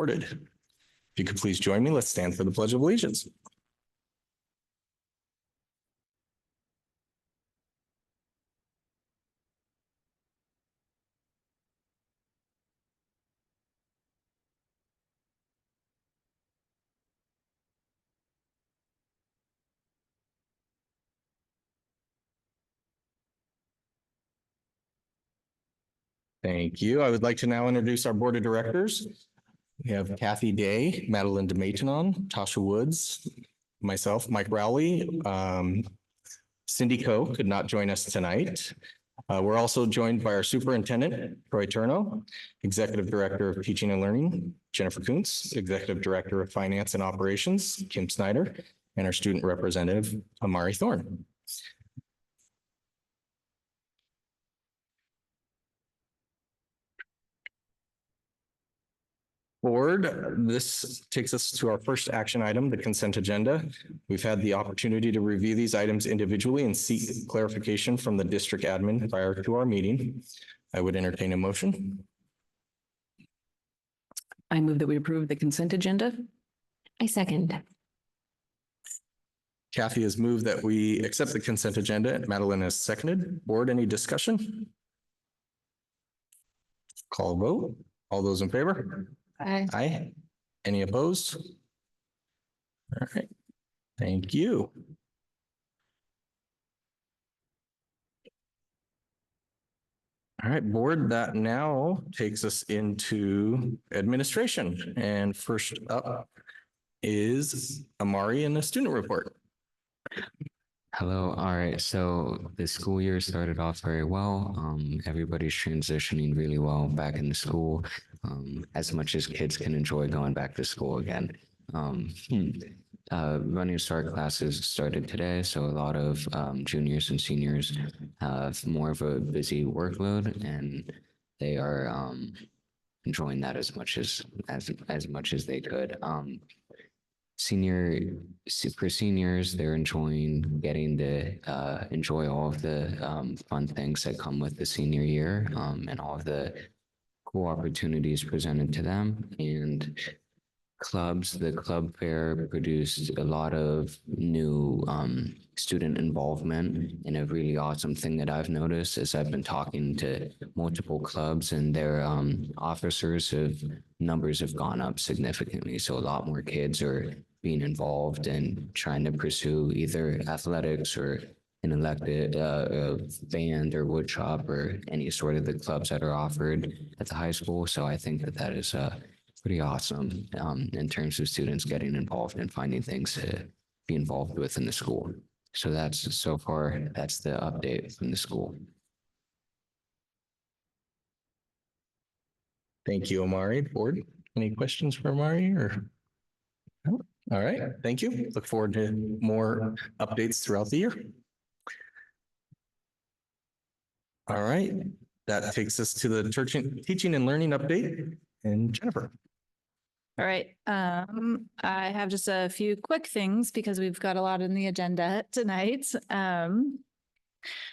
recorded. If you could please join me, let's stand for the Pledge of Allegiance. Thank you. I would like to now introduce our board of directors. We have Kathy Day, Madeline DeMaitonon, Tasha Woods, myself, Mike Rowley. Cindy Coe could not join us tonight. We're also joined by our superintendent, Troy Turno, executive director of teaching and learning, Jennifer Kuntz, executive director of finance and operations, Kim Snyder, and our student representative, Amari Thorne. Board, this takes us to our first action item, the consent agenda. We've had the opportunity to review these items individually and seek clarification from the district admin prior to our meeting. I would entertain a motion. I move that we approve the consent agenda. I second. Kathy has moved that we accept the consent agenda. Madeline has seconded. Board, any discussion? Call vote. All those in favor? Aye. Aye. Any opposed? All right. Thank you. All right, board, that now takes us into administration. And first up is Amari and the student report. Hello. All right. So the school year started off very well. Everybody's transitioning really well back into school, as much as kids can enjoy going back to school again. Running start classes started today, so a lot of juniors and seniors have more of a busy workload, and they are enjoying that as much as they could. For seniors, they're enjoying getting to enjoy all of the fun things that come with the senior year, and all of the cool opportunities presented to them. And the club fair produced a lot of new student involvement. And a really awesome thing that I've noticed is I've been talking to multiple clubs, and their numbers have gone up significantly. So a lot more kids are being involved and trying to pursue either athletics or an elected band or wood shop or any sort of the clubs that are offered at the high school. So I think that is pretty awesome in terms of students getting involved and finding things to be involved with in the school. So that's the update from the school. Thank you, Amari. Board, any questions for Amari or? No? All right, thank you. Look forward to more updates throughout the year. All right, that takes us to the teaching and learning update, and Jennifer. All right. I have just a few quick things because we've got a lot on the agenda tonight.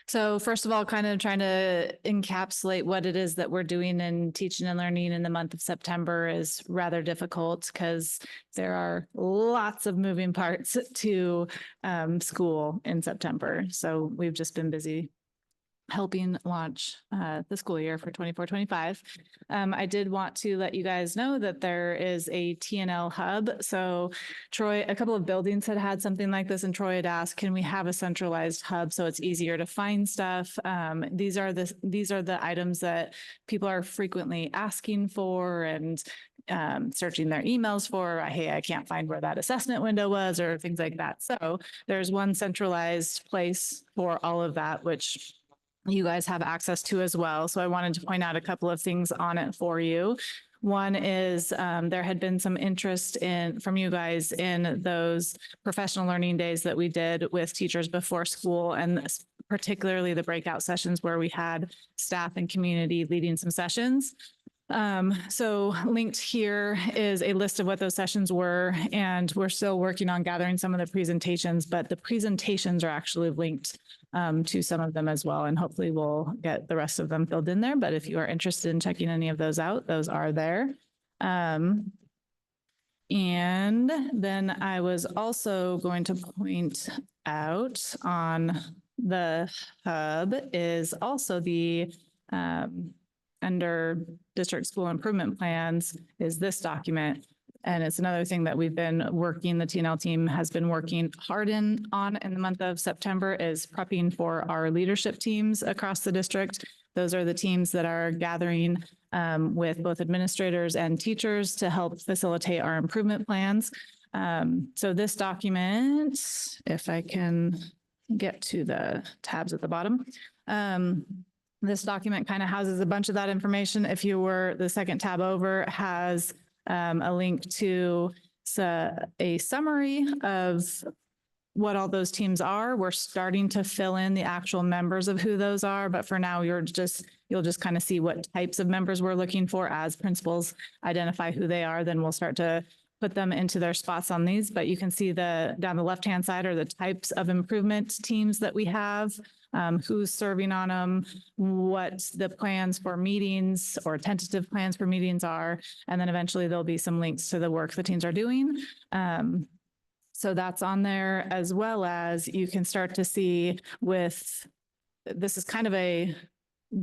So first of all, kind of trying to encapsulate what it is that we're doing in teaching and learning in the month of September is rather difficult because there are lots of moving parts to school in September. So we've just been busy helping launch the school year for 24-25. I did want to let you guys know that there is a TNL hub. So Troy, a couple of buildings had something like this, and Troy had asked, can we have a centralized hub so it's easier to find stuff? These are the items that people are frequently asking for and searching their emails for. Hey, I can't find where that assessment window was, or things like that. So there's one centralized place for all of that, which you guys have access to as well. So I wanted to point out a couple of things on it for you. One is there had been some interest from you guys in those professional learning days that we did with teachers before school, and particularly the breakout sessions where we had staff and community leading some sessions. So linked here is a list of what those sessions were, and we're still working on gathering some of the presentations, but the presentations are actually linked to some of them as well. And hopefully we'll get the rest of them filled in there. But if you are interested in checking any of those out, those are there. And then I was also going to point out on the hub is also the under district school improvement plans is this document. And it's another thing that we've been working, the TNL team has been working hard on in the month of September is prepping for our leadership teams across the district. Those are the teams that are gathering with both administrators and teachers to help facilitate our improvement plans. So this document, if I can get to the tabs at the bottom, this document kind of houses a bunch of that information. If you were the second tab over, has a link to a summary of what all those teams are. We're starting to fill in the actual members of who those are, but for now, you'll just kind of see what types of members we're looking for as principals identify who they are. Then we'll start to put them into their spots on these, but you can see down the left-hand side are the types of improvement teams that we have, who's serving on them, what the plans for meetings or tentative plans for meetings are, and then eventually there'll be some links to the work the teams are doing. So that's on there, as well as you can start to see this is kind of a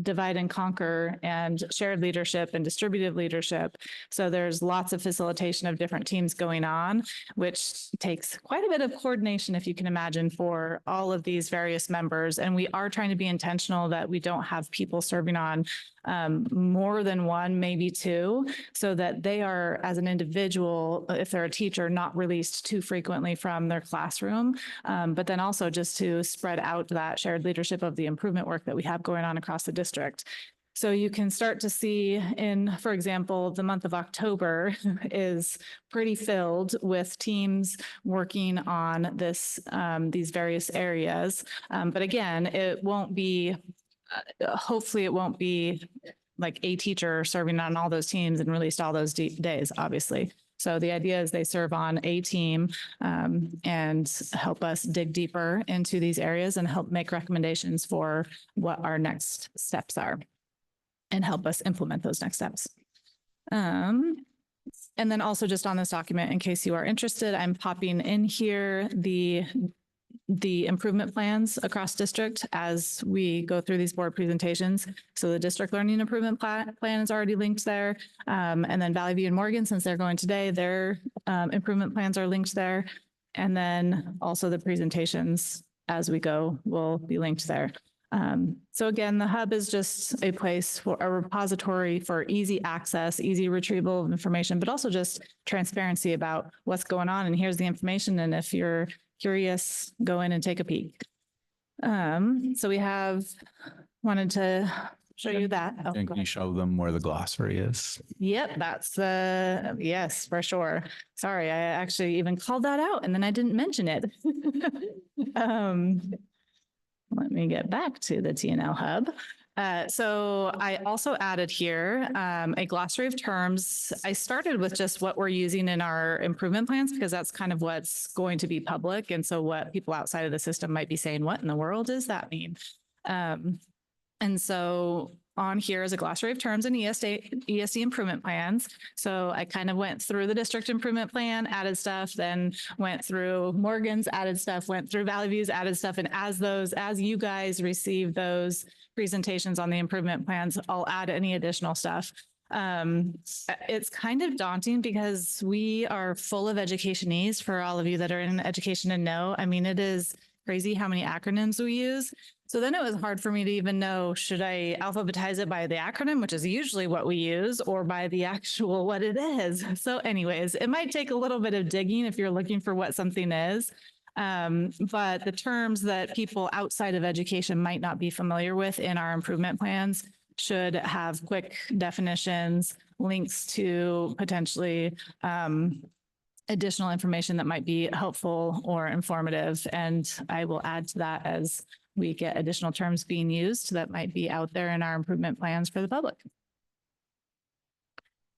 divide and conquer and shared leadership and distributive leadership. So there's lots of facilitation of different teams going on, which takes quite a bit of coordination, if you can imagine, for all of these various members. And we are trying to be intentional that we don't have people serving on more than one, maybe two, so that they are, as an individual, if they're a teacher, not released too frequently from their classroom, but then also just to spread out that shared leadership of the improvement work that we have going on across the district. So you can start to see for example, the month of October is pretty filled with teams working on these various areas. But again, it won't be, hopefully it won't be like a teacher serving on all those teams and released all those days, obviously. So the idea is they serve on a team and help us dig deeper into these areas and help make recommendations for what our next steps are and help us implement those next steps. And then also just on this document, in case you are interested, I'm popping in here the improvement plans across district as we go through these board presentations. So the district learning improvement plan is already linked there. And then Valley View and Morgan, since they're going today, their improvement plans are linked there. And then also the presentations as we go will be linked there. So again, the hub is just a place for a repository for easy access, easy retrieval of information, but also just transparency about what's going on. And here's the information. And if you're curious, go in and take a peek. So we wanted to show you that. Oh, And can you show them where the glossary is? yep, that's yes, for sure. Sorry, I actually even called that out and then I didn't mention it. Let me get back to the TNL hub. So I also added here a glossary of terms. I started with just what we're using in our improvement plans because that's kind of what's going to be public. And so what people outside of the system might be saying, what in the world does that mean? And so on here is a glossary of terms and ESD improvement plans. So I kind of went through the district improvement plan, added stuff, then went through Morgan's, added stuff, went through Valley View's, added stuff. And as you guys receive those presentations on the improvement plans, I'll add any additional stuff. It's kind of daunting because we are full of educationese for all of you that are in education and know. I mean, it is crazy how many acronyms we use. So then it was hard for me to even know, should I alphabetize it by the acronym, which is usually what we use, or by the actual what it is. So anyways, it might take a little bit of digging if you're looking for what something is. But the terms that people outside of education might not be familiar with in our improvement plans should have quick definitions, links to potentially additional information that might be helpful or informative. And I will add to that as we get additional terms being used that might be out there in our improvement plans for the public.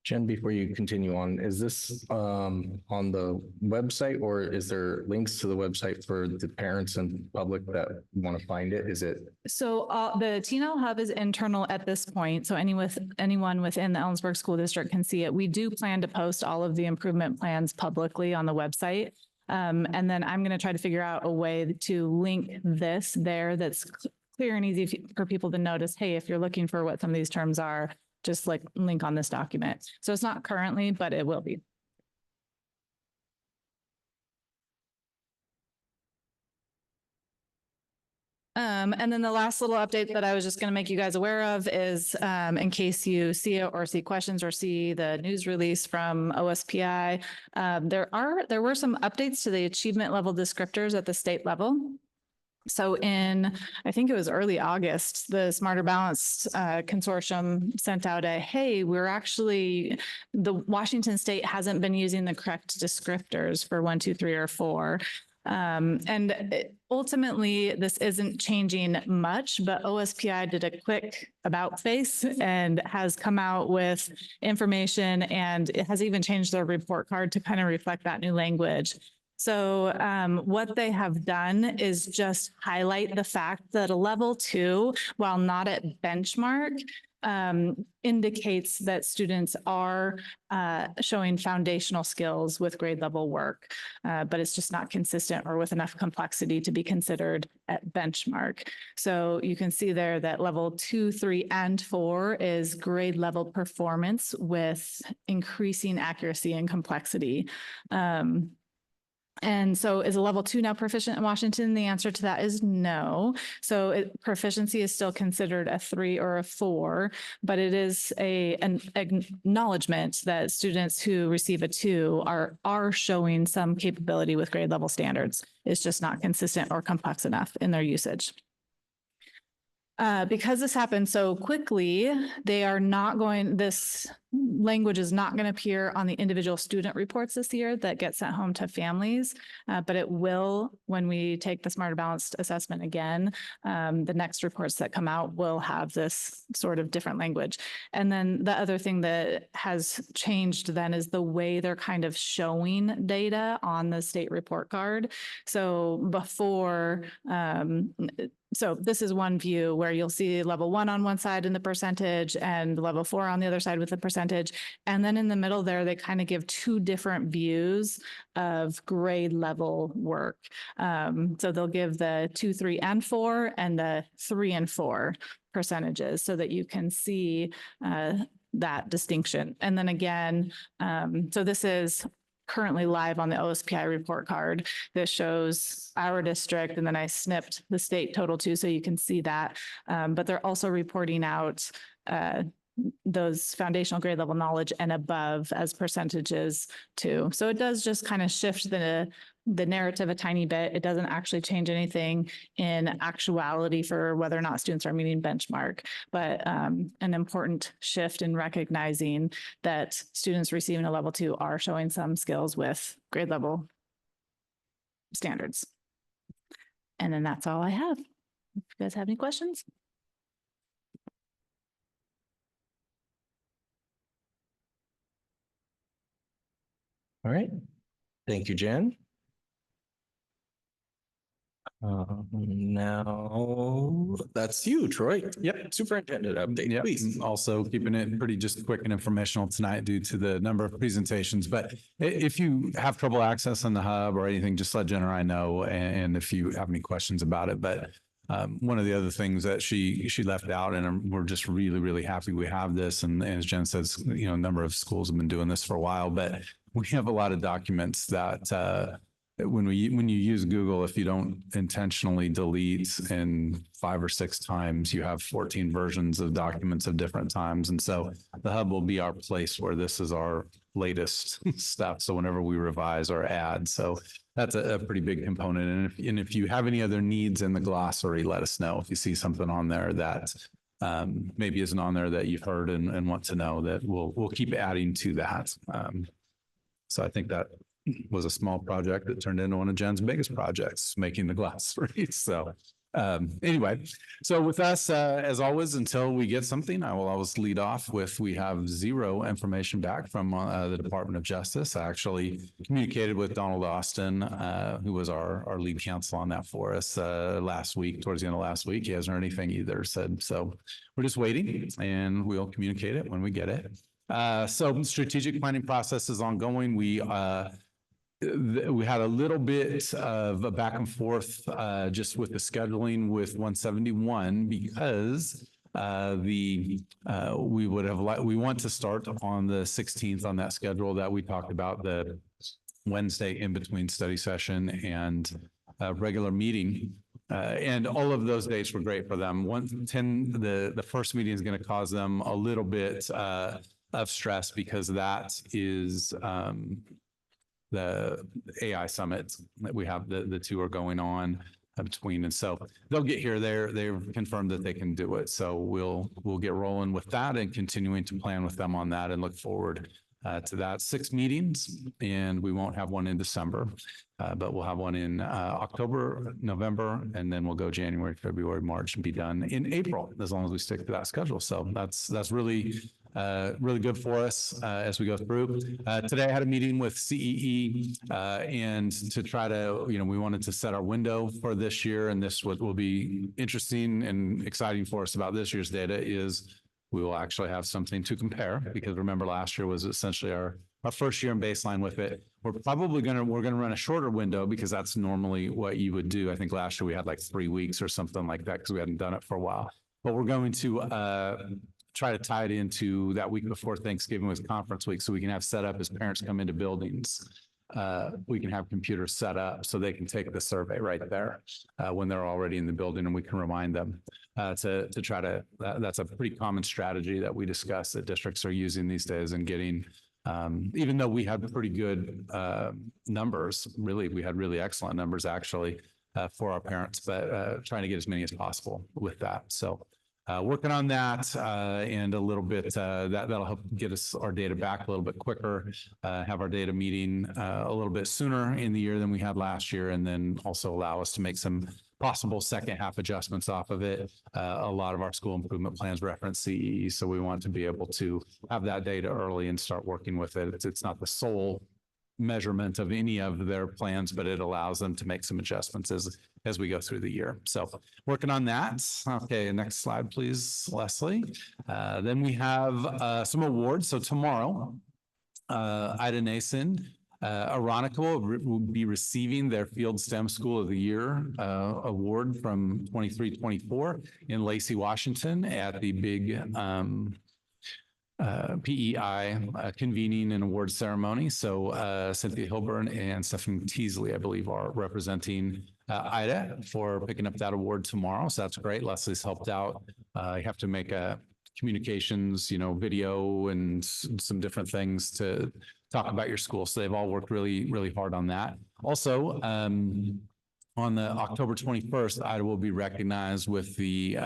Jen, before you continue on, is this on the website or is there links to the website for the parents and public that want to find it? Is it? So the TNL Hub is internal at this point. So anyone within the Ellensburg School District can see it. We do plan to post all of the improvement plans publicly on the website. And then I'm going to try to figure out a way to link this there that's clear and easy for people to notice, hey, if you're looking for what some of these terms are, just like link on this document. So it's not currently, but it will be. And then the last little update that I was just going to make you guys aware of is in case you see it or see questions or see the news release from OSPI, there were some updates to the achievement level descriptors at the state level. So I think it was early August, the Smarter Balanced Consortium sent out hey, the Washington State hasn't been using the correct descriptors for 1, 2, 3, or 4. Ultimately, this isn't changing much, but OSPI did a quick about face and has come out with information, and it has even changed their report card to kind of reflect that new language. So what they have done is just highlight the fact that a level 2, while not at benchmark, indicates that students are showing foundational skills with grade level work, but it's just not consistent or with enough complexity to be considered at benchmark. So you can see there that level 2, 3, and 4 is grade level performance with increasing accuracy and complexity. And so is a level 2 now proficient in Washington? The answer to that is no. So proficiency is still considered a 3 or a 4, but it is an acknowledgement that students who receive a 2 are showing some capability with grade level standards. It's just not consistent or complex enough in their usage. Because this happened so quickly, this language is not going to appear on the individual student reports this year that get sent home to families, but it will when we take the Smarter Balanced assessment again. The next reports that come out will have this sort of different language. And then the other thing that has changed then is the way they're kind of showing data on the state report card. So before, so this is one view where you'll see level 1 on one side in the percentage and level 4 on the other side with the percentage. And then in the middle there, they kind of give 2 different views of grade level work. So they'll give the 2, 3, and 4 and the 3 and 4 percentages so that you can see that distinction. And then again, so this is currently live on the OSPI report card. This shows our district, and then I snipped the state total too, so you can see that. But they're also reporting out those foundational grade level knowledge and above as percentages too. So it does just kind of shift the narrative a tiny bit. It doesn't actually change anything in actuality for whether or not students are meeting benchmark, but an important shift in recognizing that students receiving a level 2 are showing some skills with grade level standards. And then that's all I have. If you guys have any questions? All right. Thank you, Jen. Now that's you, Troy. Yep, superintendent update, Yeah, please. also keeping it pretty just quick and informational tonight due to the number of presentations. But if you have trouble accessing the hub or anything, just let Jen or I know. And if you have any questions about it, but one of the other things that she left out, and we're just really, really happy we have this. And as Jen says, a number of schools have been doing this for a while, but we have a lot of documents that when you use Google, if you don't intentionally delete in 5 or 6 times, you have 14 versions of documents of different times. And so the hub will be our place where this is our latest stuff. So whenever we revise or add, so that's a pretty big component. And if you have any other needs in the glossary, let us know. If you see something on there that maybe isn't on there that you've heard and want to know, that we'll keep adding to that. So I think that was a small project that turned into one of Jen's biggest projects, making the glossary. So Anyway, so with us, as always, until we get something, I will always lead off with, we have zero information back from the Department of Justice. I actually communicated with Donald Austin, who was our lead counsel on that for us last week, towards the end of last week. He hasn't heard anything either, said, so we're just waiting and we'll communicate it when we get it. So strategic planning process is ongoing. We had a little bit of a back and forth just with the scheduling with 171 because we want to start on the 16th on that schedule that we talked about, the Wednesday in between study session and regular meeting. And all of those dates were great for them. The first meeting is going to cause them a little bit of stress because that is the AI summit that we have. The two are going on between, and so they'll get here. They've confirmed that they can do it. So we'll get rolling with that and continuing to plan with them on that and look forward to that. 6 meetings, and we won't have one in December, but we'll have one in October, November, and then we'll go January, February, March, and be done in April, as long as we stick to that schedule. So that's really good for us as we go through. Today I had a meeting with CEE and to try to, we wanted to set our window for this year, and this will be interesting and exciting for us about this year's data is we will actually have something to compare, because remember last year was essentially our first year in baseline with it. We're going to run a shorter window because that's normally what you would do. I think last year we had like 3 weeks or something like that because we hadn't done it for a while, but we're going to try to tie it into that week before Thanksgiving with conference week, so we can have set up as parents come into buildings. We can have computers set up so they can take the survey right there when they're already in the building, and we can remind them to try to, that's a pretty common strategy that we discuss that districts are using these days and getting, even though we had pretty good numbers, really, we had really excellent numbers actually for our parents, but trying to get as many as possible with that. So working on that and a little bit, that'll help get us our data back a little bit quicker, have our data meeting a little bit sooner in the year than we had last year, and then also allow us to make some possible second half adjustments off of it. A lot of our school improvement plans reference CEE, so we want to be able to have that data early and start working with it. It's not the sole measurement of any of their plans, but it allows them to make some adjustments as we go through the year. So working on that. Okay, next slide, please, Leslie. Then we have some awards. So tomorrow, Ida Nason, Aronica will be receiving their Field STEM School of the Year award from 23-24 in Lacey, Washington at the big PEI convening an award ceremony. So Cynthia Hilburn and Stephanie Teasley, I believe, are representing Ida for picking up that award tomorrow. So that's great. Leslie's helped out. You have to make a communications, video and some different things to talk about your school. So they've all worked really, really hard on that. Also, on the October 21st, Ida will be recognized with the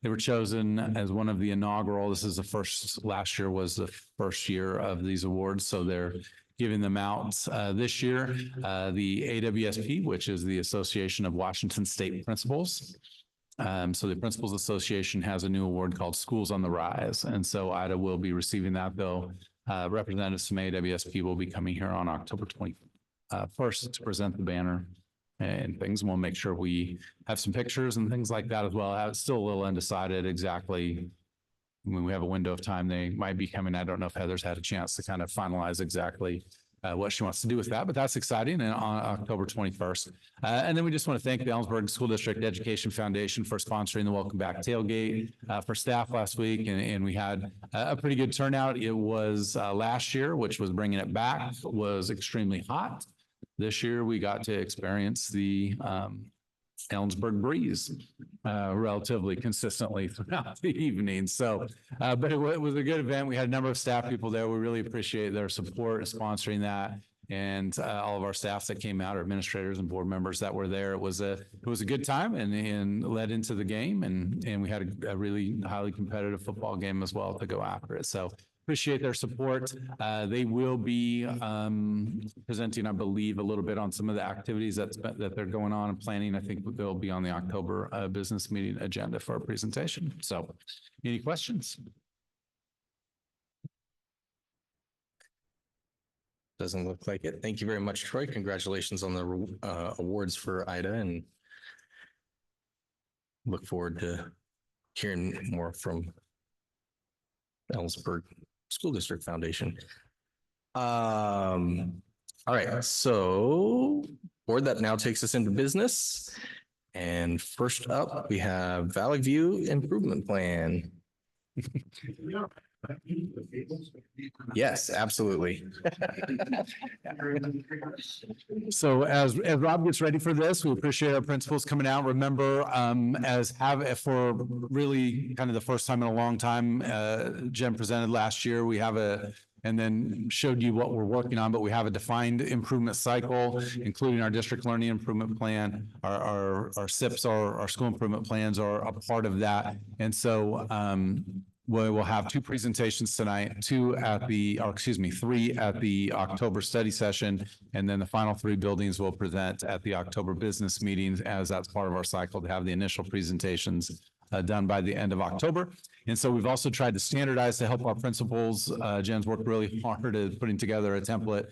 they were chosen as one of the inaugural. This is the first, last year was the first year of these awards. So they're giving them out this year. The AWSP, which is the Association of Washington State Principals. So the Principals Association has a new award called Schools on the Rise. And so Ida will be receiving that, though. Representatives from AWSP will be coming here on October 21st to present the banner and things. We'll make sure we have some pictures and things like that as well. It's still a little undecided exactly when we have a window of time they might be coming. I don't know if Heather's had a chance to kind of finalize exactly what she wants to do with that, but that's exciting. And on October 21st. And then we just want to thank the Ellensburg School District Education Foundation for sponsoring the Welcome Back tailgate for staff last week. And we had a pretty good turnout. It was last year, which was bringing it back, was extremely hot. This year, we got to experience the Ellensburg breeze relatively consistently throughout the evening. So, but it was a good event. We had a number of staff people there. We really appreciate their support in sponsoring that, and all of our staff that came out, our administrators and board members that were there. It was a good time and led into the game, and we had a really highly competitive football game as well to go after it. So appreciate their support. They will be presenting, I believe, a little bit on some of the activities that they're going on and planning. I think they'll be on the October business meeting agenda for a presentation. So any questions? Doesn't look like it. Thank you very much, Troy. Congratulations on the awards for Ida, and look forward to hearing more from Ellensburg School District Foundation. All right, so board, that now takes us into business. And first up, we have Valley View Improvement Plan. Yes, absolutely. So as Rob gets ready for this, we appreciate our principals coming out. Remember, for really kind of the first time in a long time, Jen presented last year, and then showed you what we're working on, but we have a defined improvement cycle, including our district learning improvement plan. Our SIPs, our school improvement plans are a part of that. And so, we will have two presentations tonight, three at the October study session. And then the final three buildings will present at the October business meetings, as that's part of our cycle to have the initial presentations done by the end of October. And so we've also tried to standardize to help our principals. Jen's worked really hard at putting together a template.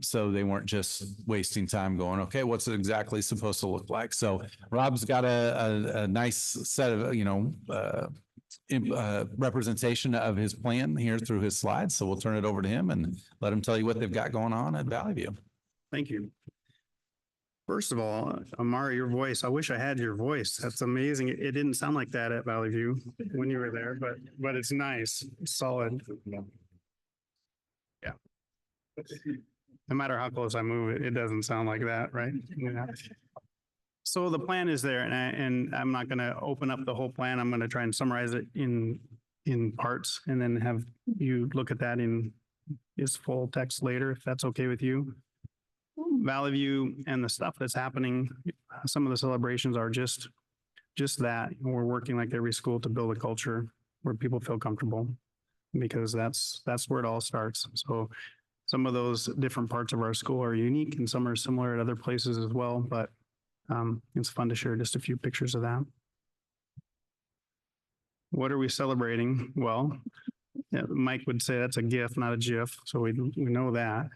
So they weren't just wasting time going, okay, what's it exactly supposed to look like? So Rob's got a nice set of, representation of his plan here through his slides. So we'll turn it over to him and let him tell you what they've got going on at Valley View. Thank you. First of all, Amara, your voice, I wish I had your voice. That's amazing. It didn't sound like that at Valley View when you were there, but it's nice, it's solid. Yeah. No matter how close I move, it doesn't sound like that, right? Yeah. So the plan is there, and I'm not going to open up the whole plan. I'm going to try and summarize it in parts, and then have you look at that in its full text later, if that's okay with you. Valley View and the stuff that's happening, some of the celebrations are just that. We're working like every school to build a culture where people feel comfortable, because that's where it all starts. So some of those different parts of our school are unique, and some are similar at other places as well, but it's fun to share just a few pictures of that. What are we celebrating? Well, Mike would say that's a GIF, not a GIF. So we know that.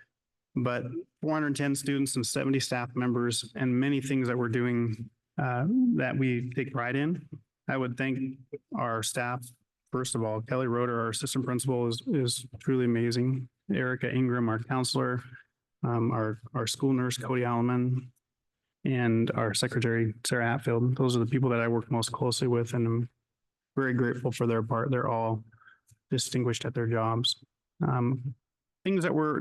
But 410 students and 70 staff members, and many things that we're doing that we take pride in. I would thank our staff. First of all, Kelly Roeder, our assistant principal, is truly amazing. Erica Ingram, our counselor, our school nurse, Cody Alleman, and our secretary, Sarah Hatfield. Those are the people that I work most closely with, and I'm very grateful for their part. They're all distinguished at their jobs. Things that we're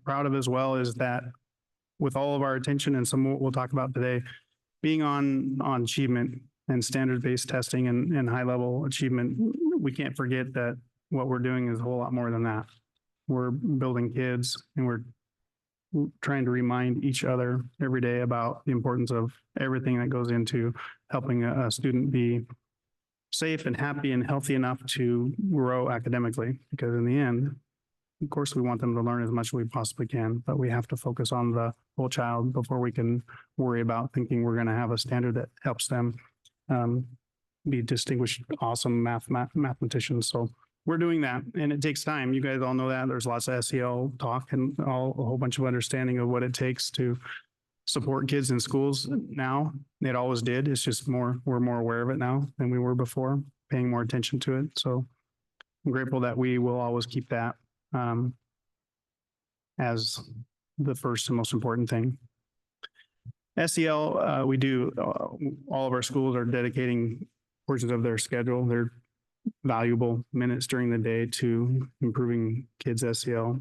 proud of as well is that with all of our attention, and some we'll talk about today, being on achievement and standard-based testing and high-level achievement, we can't forget that what we're doing is a whole lot more than that. We're building kids, and we're trying to remind each other every day about the importance of everything that goes into helping a student be safe and happy and healthy enough to grow academically. Because in the end, of course, we want them to learn as much as we possibly can, but we have to focus on the whole child before we can worry about thinking we're going to have a standard that helps them be distinguished, awesome mathematicians. So we're doing that, and it takes time. You guys all know that. There's lots of SEL talk and a whole bunch of understanding of what it takes to support kids in schools now. It always did. It's just we're more aware of it now than we were before, paying more attention to it. So I'm grateful that we will always keep that as the first and most important thing. SEL, we do, all of our schools are dedicating portions of their schedule, their valuable minutes during the day to improving kids' SEL.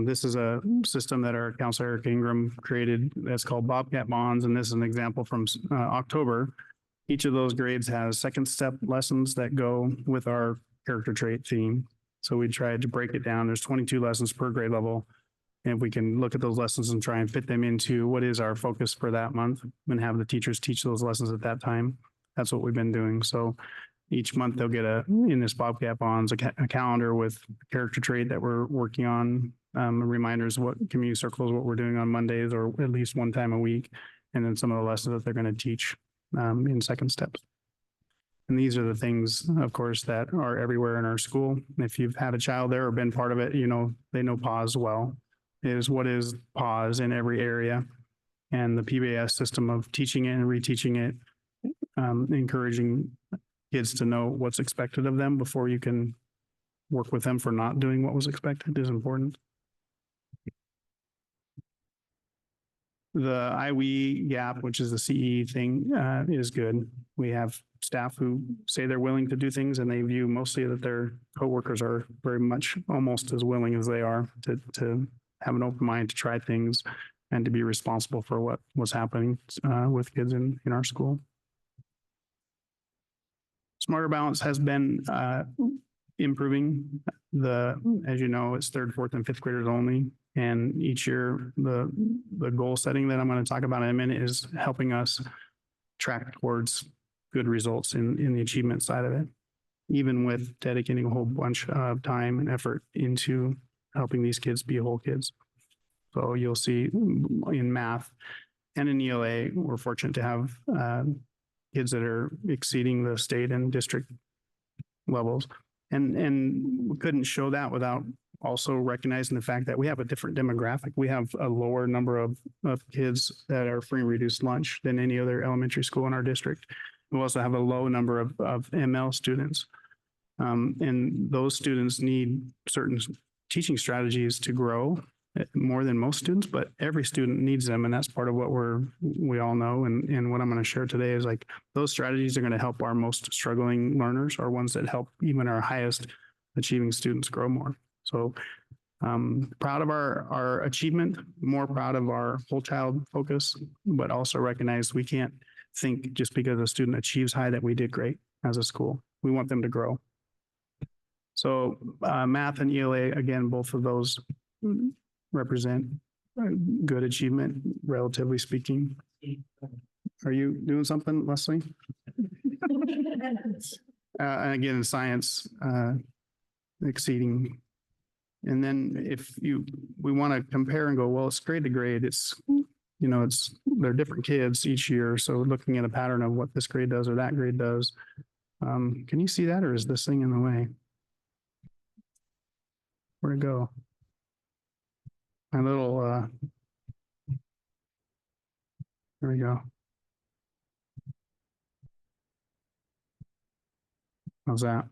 This is a system that our counselor Eric Ingram created that's called Bobcat Bonds, and this is an example from October. Each of those grades has second step lessons that go with our character trait theme. So we tried to break it down. There's 22 lessons per grade level. And we can look at those lessons and try and fit them into what is our focus for that month and have the teachers teach those lessons at that time. That's what we've been doing. So Each month they'll get in this Bobcat Bonds, a calendar with a character trait that we're working on, reminders what community circles, what we're doing on Mondays or at least one time a week. And then some of the lessons that they're going to teach in second steps. And these are the things, of course, that are everywhere in our school. If you've had a child there or been part of it, they know pause well. What is pause in every area, and the PBS system of teaching it and reteaching it, encouraging kids to know what's expected of them before you can work with them for not doing what was expected is important. The IWE gap, which is the CE thing, is good. We have staff who say they're willing to do things, and they view mostly that their coworkers are very much almost as willing as they are to have an open mind to try things and to be responsible for what's happening with kids in our school. Smarter Balance has been improving. As you know, it's third, fourth, and fifth graders only. And each year, the goal setting that I'm going to talk about in a minute is helping us track towards good results in the achievement side of it, even with dedicating a whole bunch of time and effort into helping these kids be whole kids. So you'll see in math and in ELA, we're fortunate to have kids that are exceeding the state and district levels. And we couldn't show that without also recognizing the fact that we have a different demographic. We have a lower number of kids that are free and reduced lunch than any other elementary school in our district. We also have a low number of ML students. And those students need certain teaching strategies to grow more than most students, but every student needs them. And that's part of what we all know. And what I'm going to share today is like those strategies are going to help our most struggling learners, or ones that help even our highest achieving students grow more. So proud of our achievement, more proud of our whole child focus, but also recognize we can't think just because a student achieves high that we did great as a school. We want them to grow. So math and ELA, again, both of those represent good achievement, relatively speaking. Are you doing something, Leslie? And again, science exceeding. And then if we want to compare and go, well, it's grade to grade, they're different kids each year. So looking at a pattern of what this grade does or that grade does. Can you see that, or is this thing in the way? Where'd it go? My little, there we go. How's that?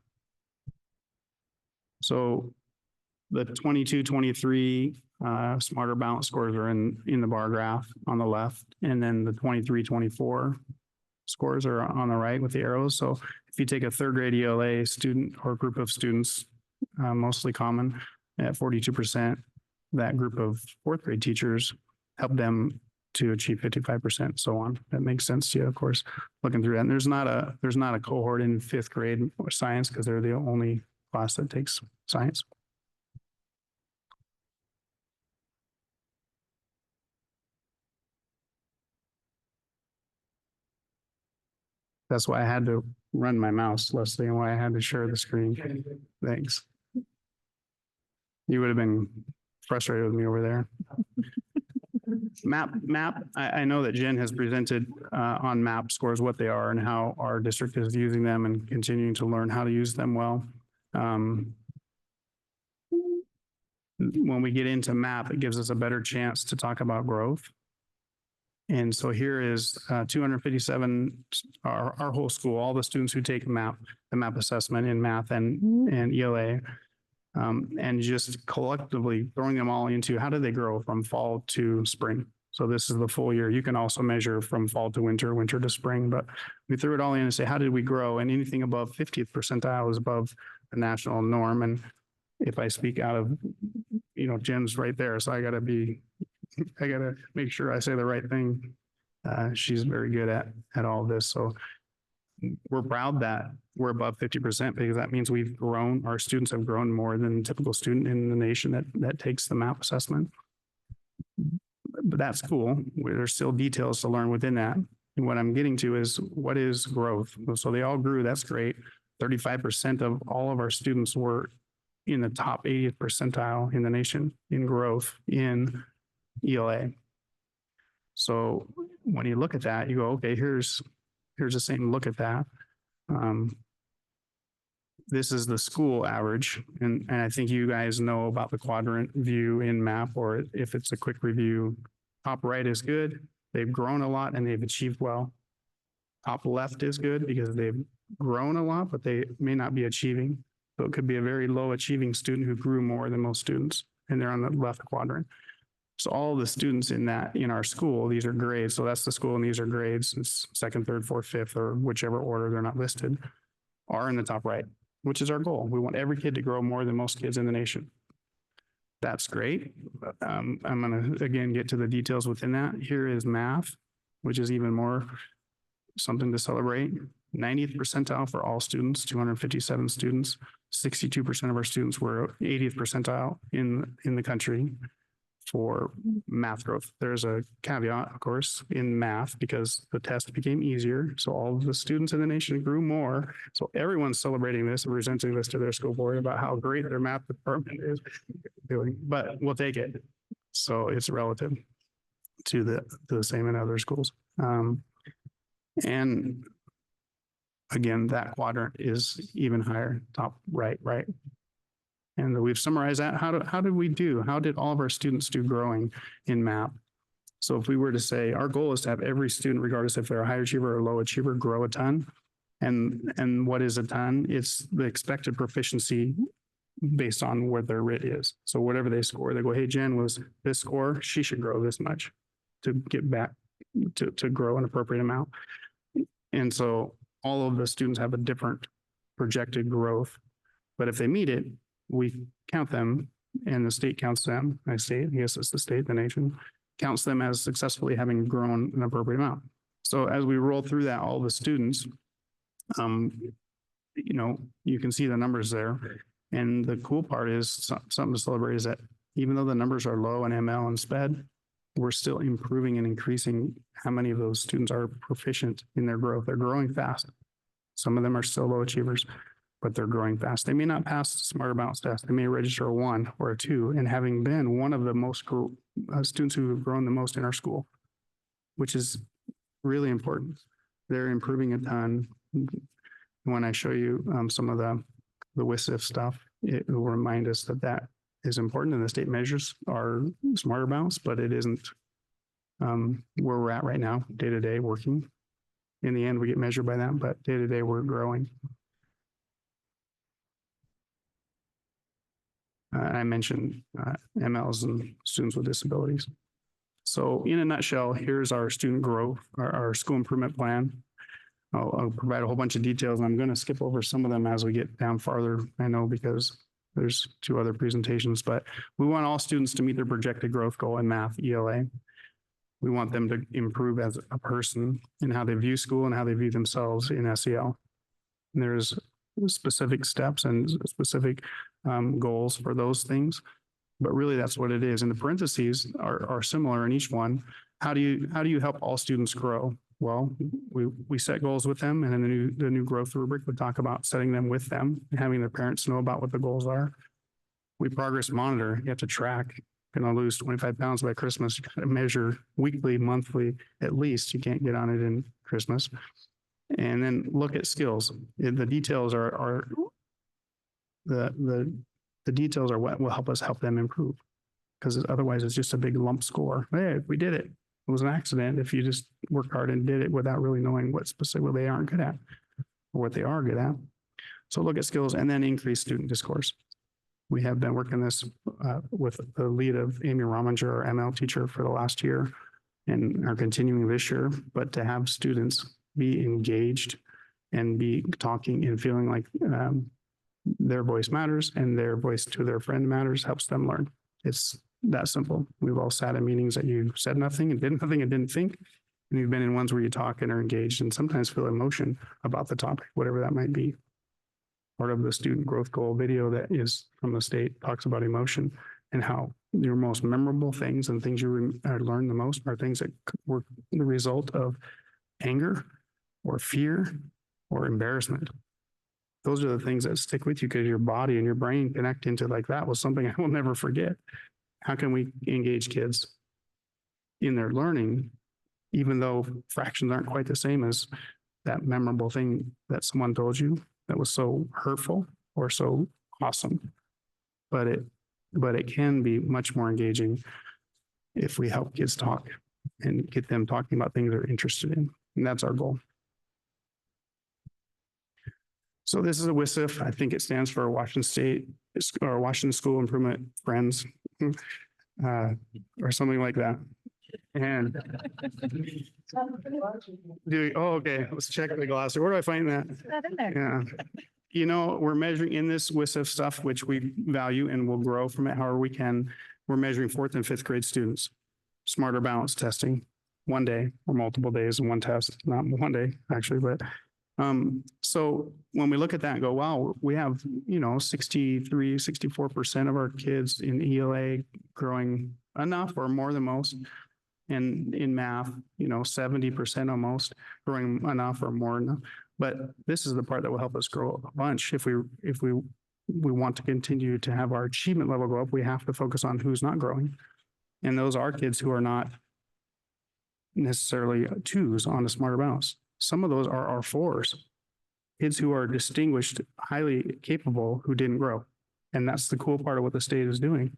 So the 22-23 Smarter Balance scores are in the bar graph on the left, and then the 23-24 scores are on the right with the arrows. So if you take a third grade ELA student or group of students, mostly common at 42%, that group of fourth grade teachers help them to achieve 55%, so on. That makes sense to you, of course, looking through that. And there's not a cohort in fifth grade or science because they're the only class that takes science. That's why I had to run my mouse, Leslie, and why I had to share the screen. Thanks. You would have been frustrated with me over there. MAP. I know that Jen has presented on MAP scores, what they are and how our district is using them and continuing to learn how to use them well. When we get into MAP, it gives us a better chance to talk about growth. And so here is 257, our whole school, all the students who take the MAP assessment in math and ELA, and just collectively throwing them all into how do they grow from fall to spring. So this is the full year. You can also measure from fall to winter, winter to spring, but we threw it all in and say, how did we grow? And anything above 50th percentile is above the national norm. And if I speak out of, Jen's right there. So I got to make sure I say the right thing. She's very good at all this. So we're proud that we're above 50% because that means we've grown. Our students have grown more than the typical student in the nation that takes the MAP assessment. But that's cool. There's still details to learn within that. And what I'm getting to is what is growth? So they all grew. That's great. 35% of all of our students were in the top 80th percentile in the nation in growth in ELA. So when you look at that, you go, okay, here's the same look at that. This is the school average. And I think you guys know about the quadrant view in MAP, or if it's a quick review, top right is good. They've grown a lot and they've achieved well. Top left is good because they've grown a lot, but they may not be achieving. So it could be a very low achieving student who grew more than most students, and they're on the left quadrant. So all the students in our school, these are grades. So that's the school and these are grades. It's second, third, fourth, fifth, or whichever order they're not listed, are in the top right, which is our goal. We want every kid to grow more than most kids in the nation. That's great. I'm going to, again, get to the details within that. Here is math, which is even more something to celebrate. 90th percentile for all students, 257 students. 62% of our students were 80th percentile in the country for math growth. There's a caveat, of course, in math because the test became easier. So all of the students in the nation grew more. So everyone's celebrating this and presenting this to their school board about how great their math department is doing, but we'll take it. So it's relative to the same in other schools. And again, that quadrant is even higher, top right. And we've summarized that. How did we do? How did all of our students do growing in MAP? So if we were to say our goal is to have every student, regardless if they're a high achiever or low achiever, grow a ton. And what is a ton? It's the expected proficiency based on where their RIT is. So whatever they score, they go, hey, Jen was this score, she should grow this much to get back to grow an appropriate amount. And so all of the students have a different projected growth, but if they meet it, we count them and the state counts them. I guess it's the state, the nation, counts them as successfully having grown an appropriate amount. So as we roll through that, all the students, you can see the numbers there. And the cool part is something to celebrate is that even though the numbers are low in ML and SPED, we're still improving and increasing how many of those students are proficient in their growth. They're growing fast. Some of them are still low achievers, but they're growing fast. They may not pass the Smarter Balance test. They may register a 1 or a 2, and having been one of the most students who have grown the most in our school, which is really important. They're improving a ton. When I show you some of the WSIF stuff, it will remind us that is important, and the state measures are Smarter Balance, but it isn't where we're at right now, day to day working. In the end, we get measured by that, but day to day we're growing. I mentioned MLs and students with disabilities. So in a nutshell, here's our student growth, our school improvement plan. I'll provide a whole bunch of details. I'm going to skip over some of them as we get down farther. I know because there's 2 other presentations, but we want all students to meet their projected growth goal in math, ELA. We want them to improve as a person in how they view school and how they view themselves in SEL. And there's specific steps and specific goals for those things, but really that's what it is. And the parentheses are similar in each one. How do you help all students grow? Well, we set goals with them, and then the new growth rubric would talk about setting them with them and having their parents know about what the goals are. We progress monitor. You have to track. You're going to lose 25 pounds by Christmas. You got to measure weekly, monthly, at least. You can't get on it in Christmas. And then look at skills. The details are the details are what will help us help them improve, because otherwise it's just a big lump score. Hey, we did it. It was an accident if you just worked hard and did it without really knowing what specifically they aren't good at or what they are good at. So look at skills and then increase student discourse. We have been working this with the lead of Amy Rominger, our ML teacher, for the last year and are continuing this year. But to have students be engaged and be talking and feeling like their voice matters and their voice to their friend matters helps them learn. It's that simple. We've all sat in meetings that you said nothing and did nothing and didn't think. And you've been in ones where you talk and are engaged and sometimes feel emotion about the topic, whatever that might be. Part of the student growth goal video that is from the state talks about emotion and how your most memorable things and things you learn the most are things that were the result of anger or fear or embarrassment. those are the things that stick with you because your body and your brain connect into like, that was something I will never forget. How can we engage kids in their learning, even though fractions aren't quite the same as that memorable thing that someone told you that was so hurtful or so awesome? But it can be much more engaging if we help kids talk and get them talking about things they're interested in. And that's our goal. So this is a WSIF. I think it stands for Washington State or Washington School Improvement Friends, or something like that. And okay, let's check the glossary. Where do I find that? Not in there. Yeah. You know, we're measuring in this WSIF stuff, which we value and will grow from it however we can. We're measuring 4th and 5th grade students, smarter balance testing, one day or multiple days in one test, not one day actually, but so when we look at that and go, wow, we have, 63, 64% of our kids in ELA growing enough or more than most. And in math, 70% almost growing enough or more enough. But this is the part that will help us grow a bunch. If we want to continue to have our achievement level go up, we have to focus on who's not growing. And those are kids who are not necessarily 2s on a smarter balance. Some of those are our 4s, kids who are distinguished, highly capable, who didn't grow. And that's the cool part of what the state is doing.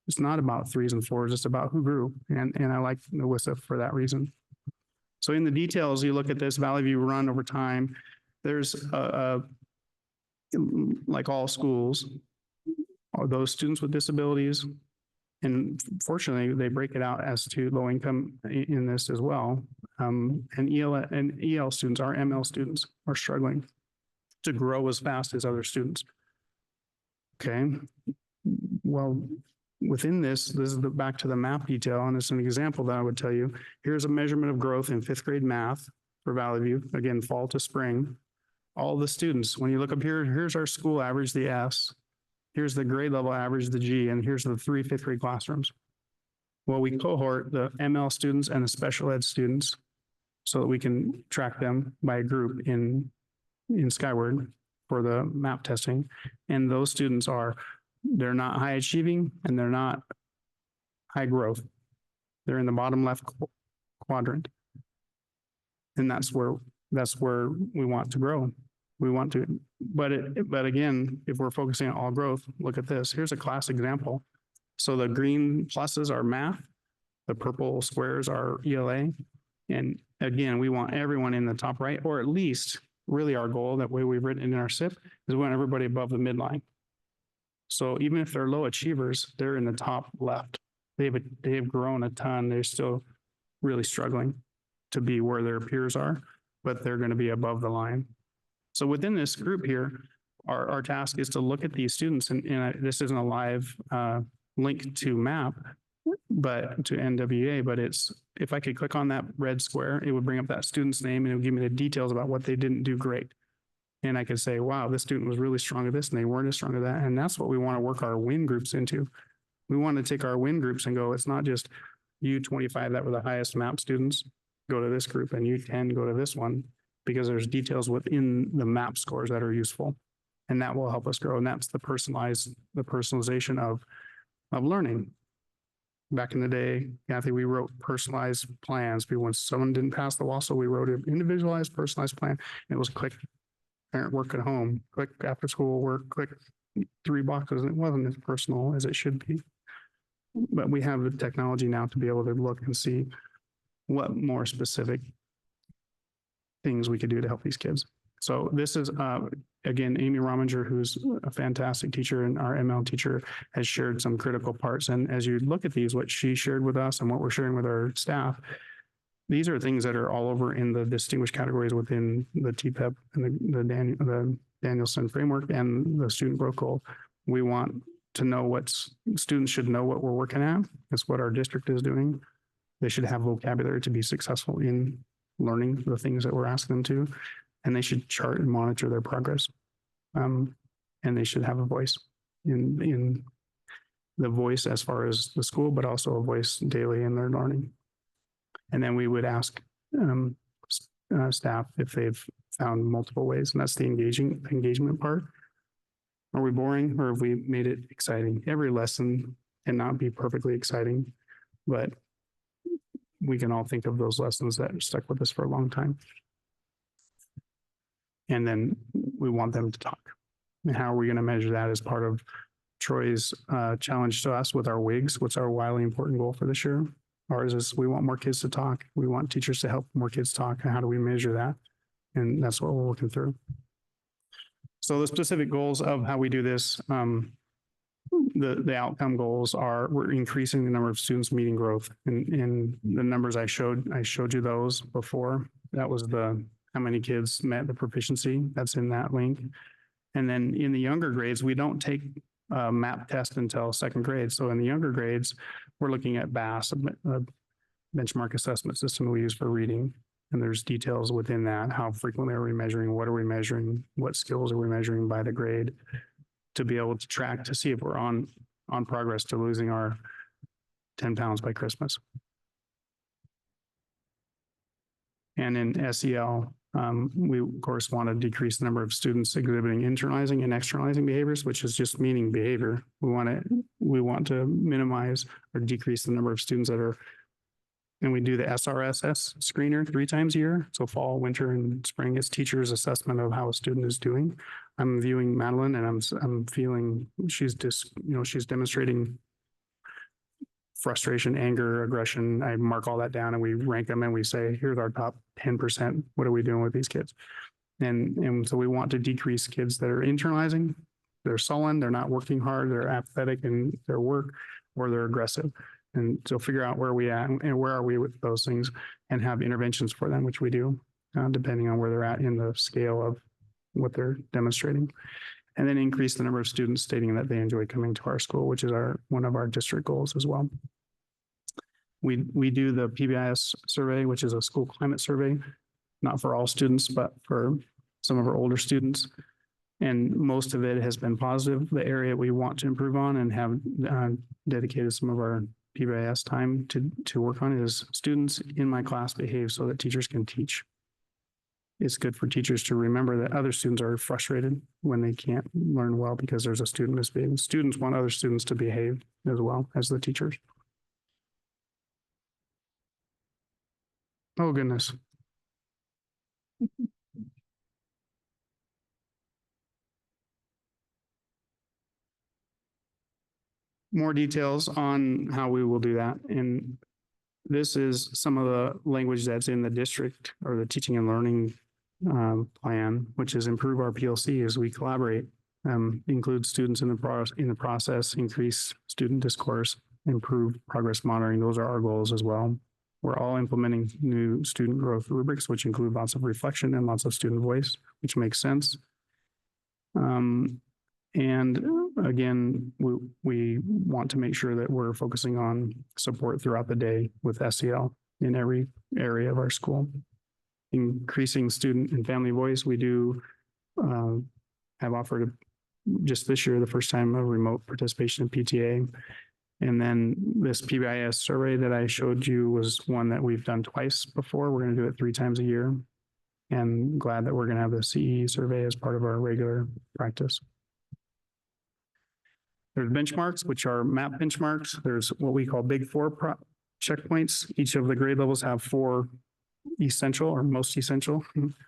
It's not about 3s and 4s, it's about who grew. And I like the WSIF for that reason. So in the details, you look at this Valley View run over time, there's like all schools, all those students with disabilities. And fortunately, they break it out as to low income in this as well. And EL students, our ML students, are struggling to grow as fast as other students. Okay. Well, within this is back to the map detail, and it's an example that I would tell you. Here's a measurement of growth in 5th grade math for Valley View, again, fall to spring. All the students, when you look up here, here's our school average, the S. Here's the grade level average, the G, and here's the 3 5th grade classrooms. Well, we cohort the ML students and the special ed students so that we can track them by group in Skyward for the map testing. And those students they're not high achieving and they're not high growth. They're in the bottom left quadrant. And that's where we want to grow. We want to, but again, if we're focusing on all growth, look at this. Here's a class example. So the green pluses are math, the purple squares are ELA. And again, we want everyone in the top right, or at least really our goal, that way we've written in our SIP, is we want everybody above the midline. So even if they're low achievers, they're in the top left. They've grown a ton. They're still really struggling to be where their peers are, but they're going to be above the line. So within this group here, our task is to look at these students, and this isn't a live link to MAP, but to NWA, but if I could click on that red square, it would bring up that student's name and it would give me the details about what they didn't do great. And I could say, wow, this student was really strong at this and they weren't as strong at that. And that's what we want to work our win groups into. We want to take our win groups and go, it's not just you 25 that were the highest MAP students, go to this group, and you 10 go to this one, because there's details within the MAP scores that are useful. And that will help us grow. And that's the personalization of learning. Back in the day, Kathy, we wrote personalized plans. When someone didn't pass the WASL, we wrote an individualized, personalized plan. And it was click parent work at home, click after school work, click 3 boxes. It wasn't as personal as it should be. But we have the technology now to be able to look and see what more specific things we could do to help these kids. So this is, again, Amy Rominger, who's a fantastic teacher, and our ML teacher has shared some critical parts. And as you look at these, what she shared with us and what we're sharing with our staff, these are things that are all over in the distinguished categories within the TPEP and the Danielson framework and the student growth goal. We want to know students should know what we're working at. That's what our district is doing. They should have vocabulary to be successful in learning the things that we're asking them to, and they should chart and monitor their progress. And they should have a voice in the voice as far as the school, but also a voice daily in their learning. And then we would ask staff if they've found multiple ways, and that's the engagement part. Are we boring, or have we made it exciting? Every lesson cannot be perfectly exciting, but we can all think of those lessons that stuck with us for a long time. And then we want them to talk. And how are we going to measure that as part of Troy's challenge to us with our WIGs? What's our wildly important goal for this year? Ours is we want more kids to talk. We want teachers to help more kids talk. And how do we measure that? And that's what we're working through. So the specific goals of how we do this, the outcome goals are we're increasing the number of students meeting growth. And the numbers I showed you those before. That was the how many kids met the proficiency. That's in that link. And then in the younger grades, we don't take a MAP test until second grade. So in the younger grades, we're looking at BAS, a benchmark assessment system we use for reading. And there's details within that. How frequently are we measuring? What are we measuring? What skills are we measuring by the grade to be able to track to see if we're on progress to losing our 10 pounds by Christmas. And in SEL, we of course want to decrease the number of students exhibiting internalizing and externalizing behaviors, which is just meaning behavior. We want to minimize or decrease the number of students that are, and we do the SRSS screener 3 times a year. So fall, winter, and spring is teachers' assessment of how a student is doing. I'm viewing Madeline and I'm feeling she's demonstrating frustration, anger, aggression. I mark all that down and we rank them and we say, here's our top 10%. What are we doing with these kids? And so we want to decrease kids that are internalizing, they're sullen, they're not working hard, they're apathetic in their work, or they're aggressive. And so figure out where we at and where are we with those things and have interventions for them, which we do, depending on where they're at in the scale of what they're demonstrating. And then increase the number of students stating that they enjoy coming to our school, which is one of our district goals as well. We do the PBIS survey, which is a school climate survey, not for all students, but for some of our older students. And most of it has been positive. The area we want to improve on and have dedicated some of our PBIS time to work on is students in my class behave so that teachers can teach. It's good for teachers to remember that other students are frustrated when they can't learn well because there's a student misbehaving. Students want other students to behave as well as the teachers. Oh, goodness. More details on how we will do that. And this is some of the language that's in the district or the teaching and learning plan, which is improve our PLC as we collaborate, include students in the process, increase student discourse, improve progress monitoring. Those are our goals as well. We're all implementing new student growth rubrics, which include lots of reflection and lots of student voice, which makes sense. And again, we want to make sure that we're focusing on support throughout the day with SEL in every area of our school. Increasing student and family voice. We do have offered just this year, the first time, a remote participation in PTA. And then this PBIS survey that I showed you was one that we've done twice before. We're going to do it 3 times a year. And glad that we're going to have the CE survey as part of our regular practice. There's benchmarks, which are MAP benchmarks. There's what we call Big 4 checkpoints. Each of the grade levels have 4 essential or most essential,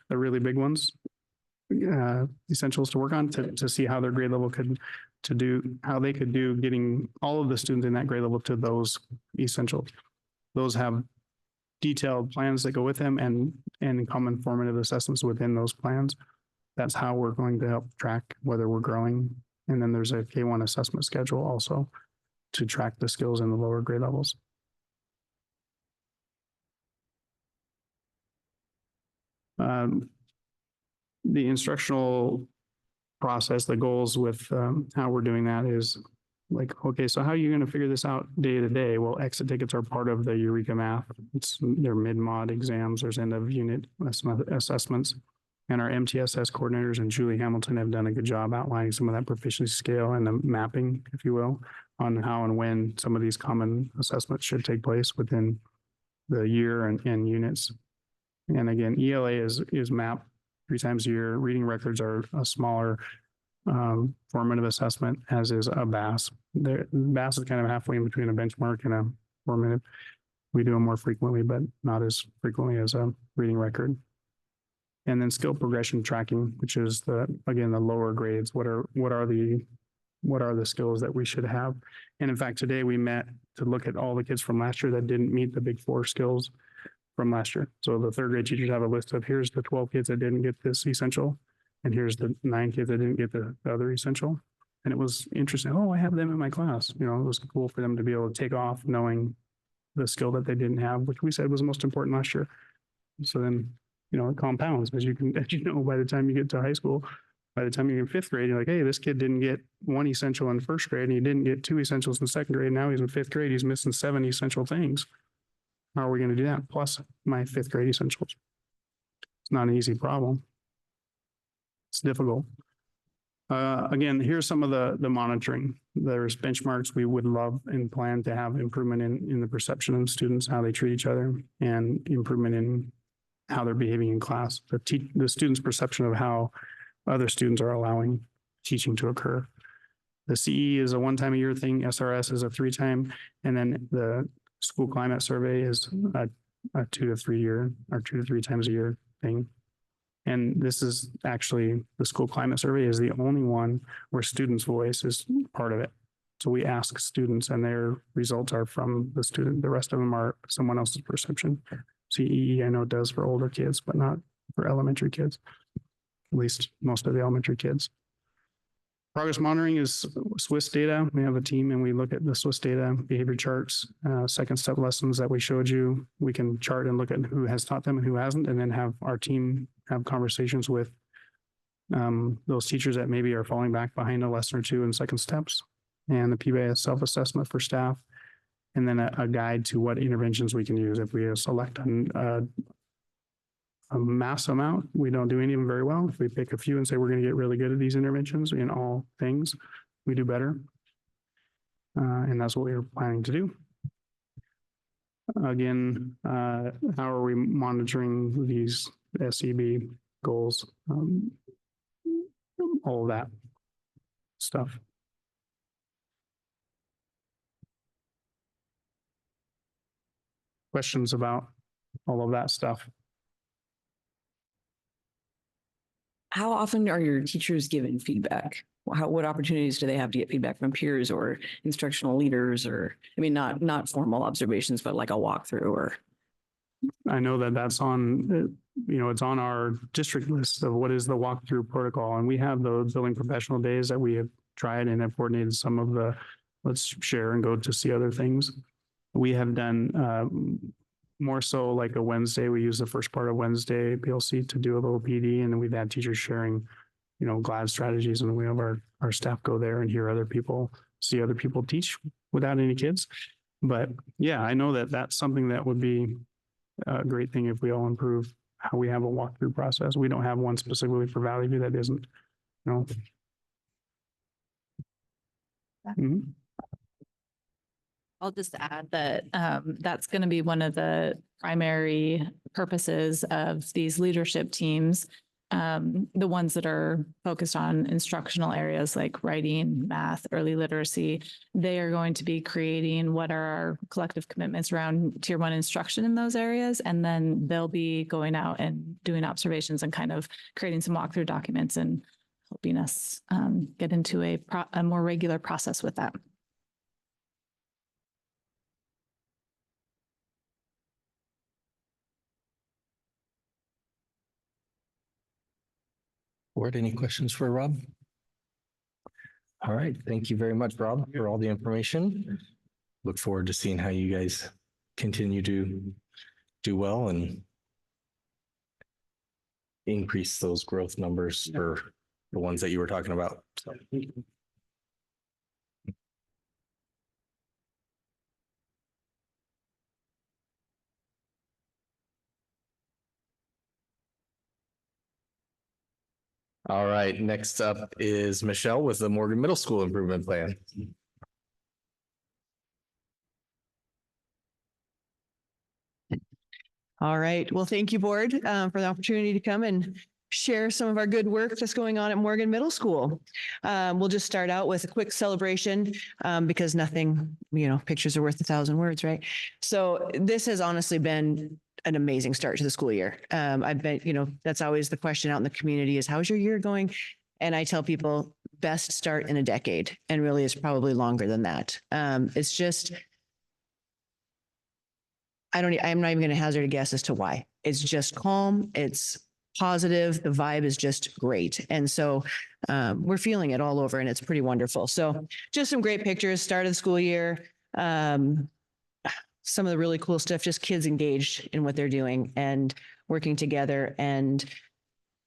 the really big ones, essentials to work on to see how their grade level how they could do getting all of the students in that grade level to those essentials. Those have detailed plans that go with them and common formative assessments within those plans. That's how we're going to help track whether we're growing. And then there's a K1 assessment schedule also to track the skills in the lower grade levels. The instructional process, the goals with how we're doing that is like, okay, so how are you going to figure this out day to day? Well, exit tickets are part of the Eureka Math. They're mid-mod exams. There's end of unit assessments. And our MTSS coordinators and Julie Hamilton have done a good job outlining some of that proficiency scale and the mapping, if you will, on how and when some of these common assessments should take place within the year and units. And again, ELA is MAP 3 times a year. Reading records are a smaller formative assessment, as is a BAS. BAS is kind of halfway in between a benchmark and a formative. We do them more frequently, but not as frequently as a reading record. And then skill progression tracking, which is again, the lower grades. What are the skills that we should have? And in fact, today we met to look at all the kids from last year that didn't meet the big 4 skills from last year. So the 3rd grade teachers have a list of, here's the 12 kids that didn't get this essential, and here's the 9 kids that didn't get the other essential. And it was interesting. Oh, I have them in my class. You know, it was cool for them to be able to take off knowing the skill that they didn't have, which we said was most important last year. So then, you know, it compounds as you know, by the time you get to high school, by the time you're in 5th grade, you're like, hey, this kid didn't get 1 essential in 1st grade, and he didn't get 2 essentials in 2nd grade. Now he's in 5th grade. He's missing 7 essential things. How are we going to do that? Plus my 5th grade essentials. It's not an easy problem. It's difficult. Again, here's some of the monitoring. There's benchmarks. We would love and plan to have improvement in the perception of students, how they treat each other, and improvement in how they're behaving in class. The students' perception of how other students are allowing teaching to occur. The CE is a 1 time a year thing. SRS is a 3 time. And then the school climate survey is a 2 to 3 year or 2 to 3 times a year thing. And this is actually, the school climate survey is the only one where students' voice is part of it. So we ask students and their results are from the student. The rest of them are someone else's perception. CEE I know does for older kids, but not for elementary kids, at least most of the elementary kids. Progress monitoring is Swiss data. We have a team and we look at the Swiss data, behavior charts, 2nd step lessons that we showed you. We can chart and look at who has taught them and who hasn't, and then have our team have conversations with those teachers that maybe are falling back behind a lesson or 2 in 2nd steps, and the PBIS self-assessment for staff, and then a guide to what interventions we can use. If we select a mass amount, we don't do any of them very well. If we pick a few and say we're going to get really good at these interventions in all things, we do better. And that's what we're planning to do. Again, how are we monitoring these SEB goals? All of that stuff. Questions about all of that stuff? How often are your teachers given feedback? What opportunities do they have to get feedback from peers or instructional leaders, or, I mean, not formal observations, but like a walkthrough or? I know that that's on, it's on our district list of what is the walkthrough protocol. And we have those building professional days that we have tried and have coordinated some of the, let's share and go to see other things. We have done more so like a Wednesday. We use the first part of Wednesday PLC to do a little PD, and then we've had teachers sharing, GLAD strategies, and we have our staff go there and hear other people, see other people teach without any kids. But yeah, I know that that's something that would be a great thing if we all improve how we have a walkthrough process. We don't have one specifically for Valley View that isn't, Mm-hmm. I'll just add that that's going to be one of the primary purposes of these leadership teams. The ones that are focused on instructional areas like writing, math, early literacy, they are going to be creating what are our collective commitments around Tier 1 instruction in those areas. And then they'll be going out and doing observations and kind of creating some walkthrough documents and helping us get into a more regular process with that. Board, any questions for Rob? All right, thank you very much, Rob, for all the information. Look forward to seeing how you guys continue to do well and increase those growth numbers for the ones that you were talking about. So. All right, next up is Michelle with the Morgan Middle School Improvement Plan. All right. Well, thank you, board, for the opportunity to come and share some of our good work that's going on at Morgan Middle School. We'll just start out with a quick celebration because nothing, pictures are worth 1,000 words, right? So this has honestly been an amazing start to the school year. I've been, that's always the question out in the community is how's your year going? And I tell people best start in a decade, and really it's probably longer than that. It's just, I'm not even going to hazard a guess as to why. It's just calm. It's positive. The vibe is just great. And so we're feeling it all over and it's pretty wonderful. So just some great pictures, start of the school year. Some of the really cool stuff, just kids engaged in what they're doing and working together and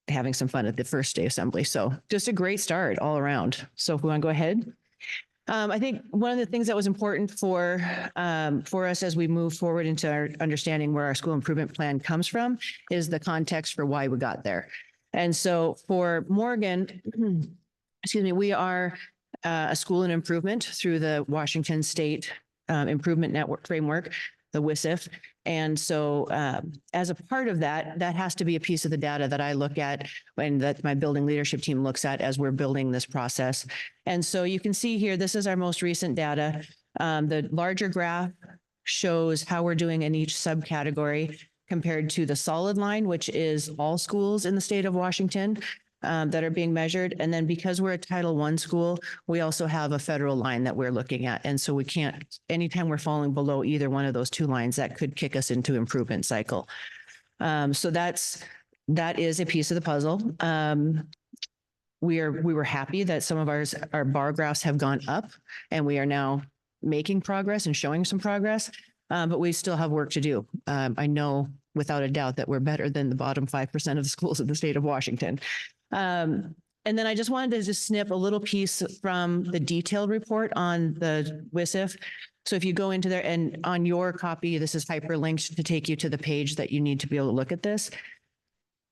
having some fun at the first day assembly. So just a great start all around. So if we want to go ahead. I think one of the things that was important for us as we move forward into our understanding where our school improvement plan comes from is the context for why we got there. And so for Morgan, we are a school in improvement through the Washington State Improvement Network Framework, the WSIF. And so as a part of that, that has to be a piece of the data that I look at and that my building leadership team looks at as we're building this process. And so you can see here, this is our most recent data. The larger graph shows how we're doing in each subcategory compared to the solid line, which is all schools in the state of Washington that are being measured. And then because we're a Title I school, we also have a federal line that we're looking at. And so we can't, anytime we're falling below either one of those two lines, that could kick us into improvement cycle. So that is a piece of the puzzle. We were happy that some of our bar graphs have gone up and we are now making progress and showing some progress, but we still have work to do. I know without a doubt that we're better than the bottom 5% of the schools in the state of Washington. And then I just wanted to just snip a little piece from the detailed report on the WSIF. So if you go into there and on your copy, this is hyperlinked to take you to the page that you need to be able to look at this.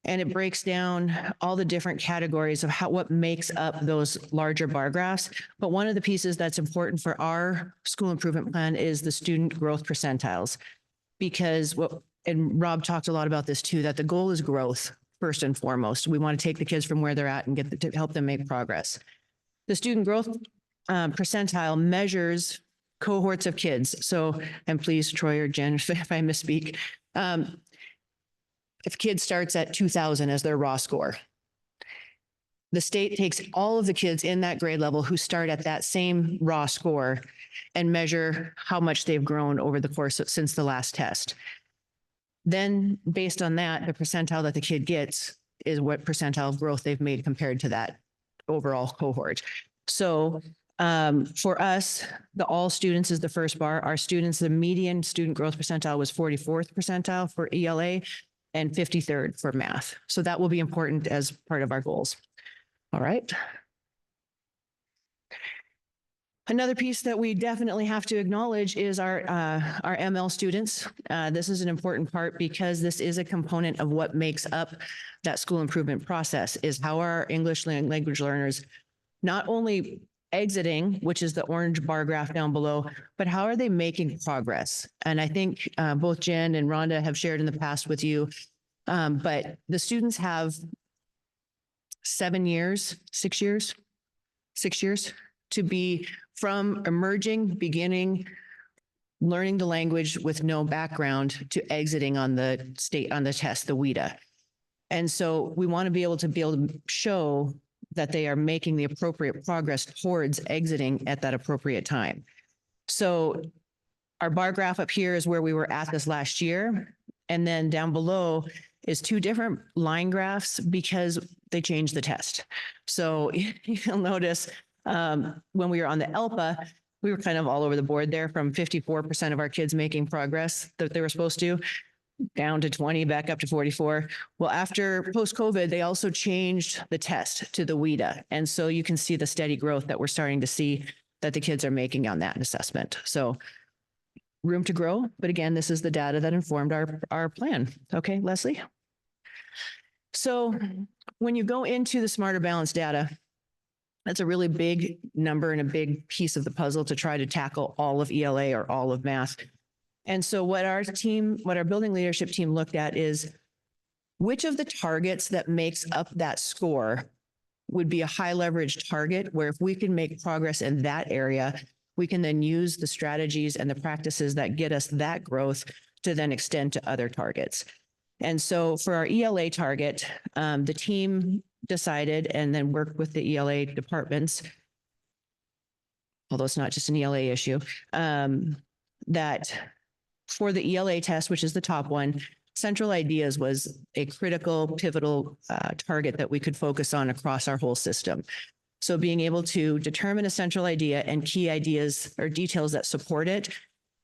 And it breaks down all the different categories of what makes up those larger bar graphs. But one of the pieces that's important for our school improvement plan is the student growth percentiles. Because and Rob talked a lot about this too, that the goal is growth. First and foremost, we want to take the kids from where they're at and to help them make progress. The student growth percentile measures cohorts of kids. So, and please, Troy or Jen, if I misspeak, if a kid starts at 2000 as their raw score, the state takes all of the kids in that grade level who start at that same raw score and measure how much they've grown over the course since the last test. Then based on that, the percentile that the kid gets is what percentile of growth they've made compared to that overall cohort. So for us, the all students is the first bar. Our students, the median student growth percentile was 44th percentile for ELA and 53rd for math. So that will be important as part of our goals. All right. Another piece that we definitely have to acknowledge is our ML students. This is an important part because this is a component of what makes up that school improvement process, is how are our English language learners not only exiting, which is the orange bar graph down below, but how are they making progress? And I think both Jen and Rhonda have shared in the past with you, but the students have 6 years to be from emerging, beginning, learning the language with no background to exiting on the test, the WIDA. And so we want to be able to show that they are making the appropriate progress towards exiting at that appropriate time. So our bar graph up here is where we were at this last year. And then down below is 2 different line graphs because they changed the test. So you'll notice when we were on the ELPA, we were kind of all over the board there, from 54% of our kids making progress that they were supposed to, down to 20, back up to 44. Well, after post-COVID, they also changed the test to the WIDA. And so you can see the steady growth that we're starting to see that the kids are making on that assessment. So room to grow. But again, this is the data that informed our plan. Okay, Leslie? So when you go into the Smarter Balance data, that's a really big number and a big piece of the puzzle to try to tackle all of ELA or all of math. And so what our building leadership team looked at is which of the targets that makes up that score would be a high leverage target where if we can make progress in that area, we can then use the strategies and the practices that get us that growth to then extend to other targets. And so for our ELA target, the team decided and then worked with the ELA departments, although it's not just an ELA issue, that for the ELA test, which is the top one, central ideas was a critical, pivotal target that we could focus on across our whole system. So being able to determine a central idea and key ideas or details that support it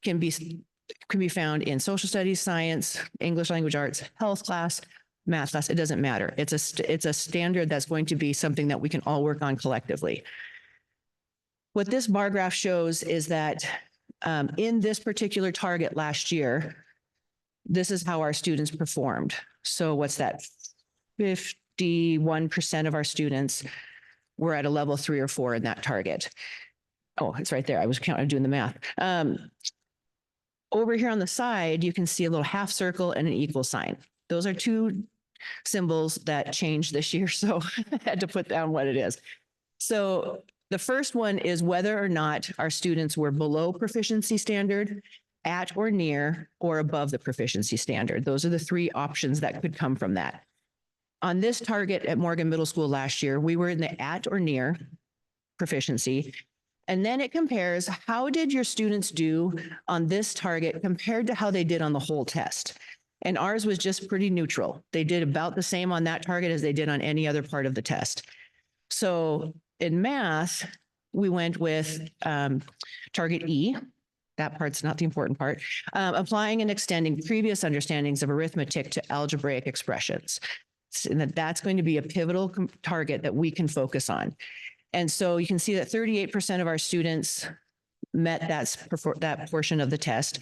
can be found in social studies, science, English language arts, health class, math class. It doesn't matter. It's a standard that's going to be something that we can all work on collectively. What this bar graph shows is that in this particular target last year, this is how our students performed. So what's that? 51% of our students were at a level 3 or 4 in that target. Oh, it's right there. I was doing the math. Over here on the side, you can see a little half circle and an equal sign. Those are two symbols that changed this year, so I had to put down what it is. So the first one is whether or not our students were below proficiency standard, at or near, or above the proficiency standard. Those are the 3 options that could come from that. On this target at Morgan Middle School last year, we were in the at or near proficiency. And then it compares how did your students do on this target compared to how they did on the whole test. And ours was just pretty neutral. They did about the same on that target as they did on any other part of the test. So in math, we went with target E. That part's not the important part. Applying and extending previous understandings of arithmetic to algebraic expressions. And that's going to be a pivotal target that we can focus on. And so you can see that 38% of our students met that portion of the test.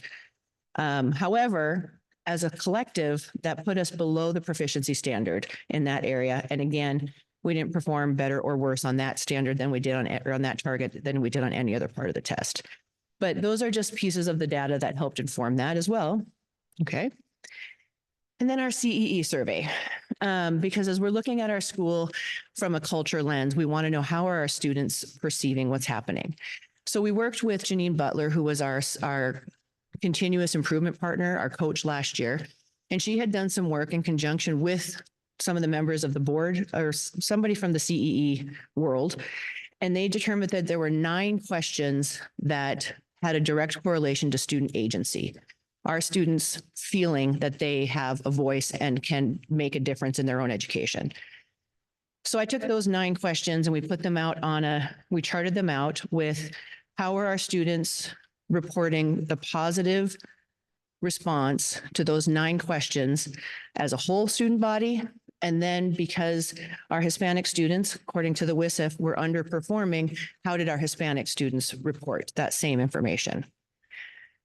However, as a collective, that put us below the proficiency standard in that area. And again, we didn't perform better or worse on that standard than we did on that target than we did on any other part of the test. But those are just pieces of the data that helped inform that as well. Okay. And then our CEE survey, because as we're looking at our school from a culture lens, we want to know how are our students perceiving what's happening. So we worked with Janine Butler, who was our continuous improvement partner, our coach last year, and she had done some work in conjunction with some of the members of the board or somebody from the CEE world. And they determined that there were 9 questions that had a direct correlation to student agency. Our students feeling that they have a voice and can make a difference in their own education. So I took those 9 questions and we put them out we charted them out with how are our students reporting the positive response to those 9 questions as a whole student body. And then because our Hispanic students, according to the WSIF, were underperforming, how did our Hispanic students report that same information?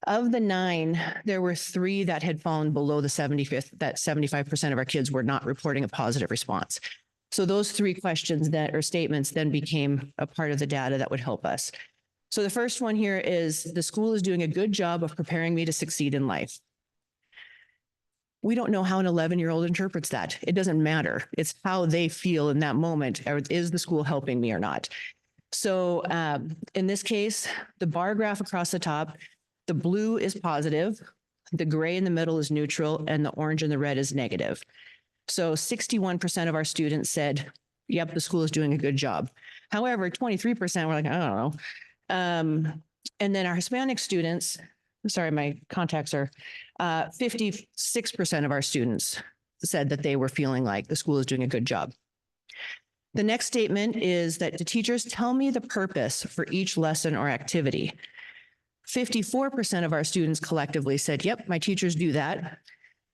Of the 9, there were 3 that had fallen below the 75% of our kids were not reporting a positive response. So those 3 questions or statements then became a part of the data that would help us. So the first one here is the school is doing a good job of preparing me to succeed in life. We don't know how an 11-year-old interprets that. It doesn't matter. It's how they feel in that moment. Is the school helping me or not? So in this case, the bar graph across the top, the blue is positive, the gray in the middle is neutral, and the orange and the red is negative. So 61% of our students said, yep, the school is doing a good job. However, 23% were like, I don't know. And then our Hispanic students, sorry, my contacts are 56% of our students said that they were feeling like the school is doing a good job. The next statement is that the teachers tell me the purpose for each lesson or activity. 54% of our students collectively said, yep, my teachers do that.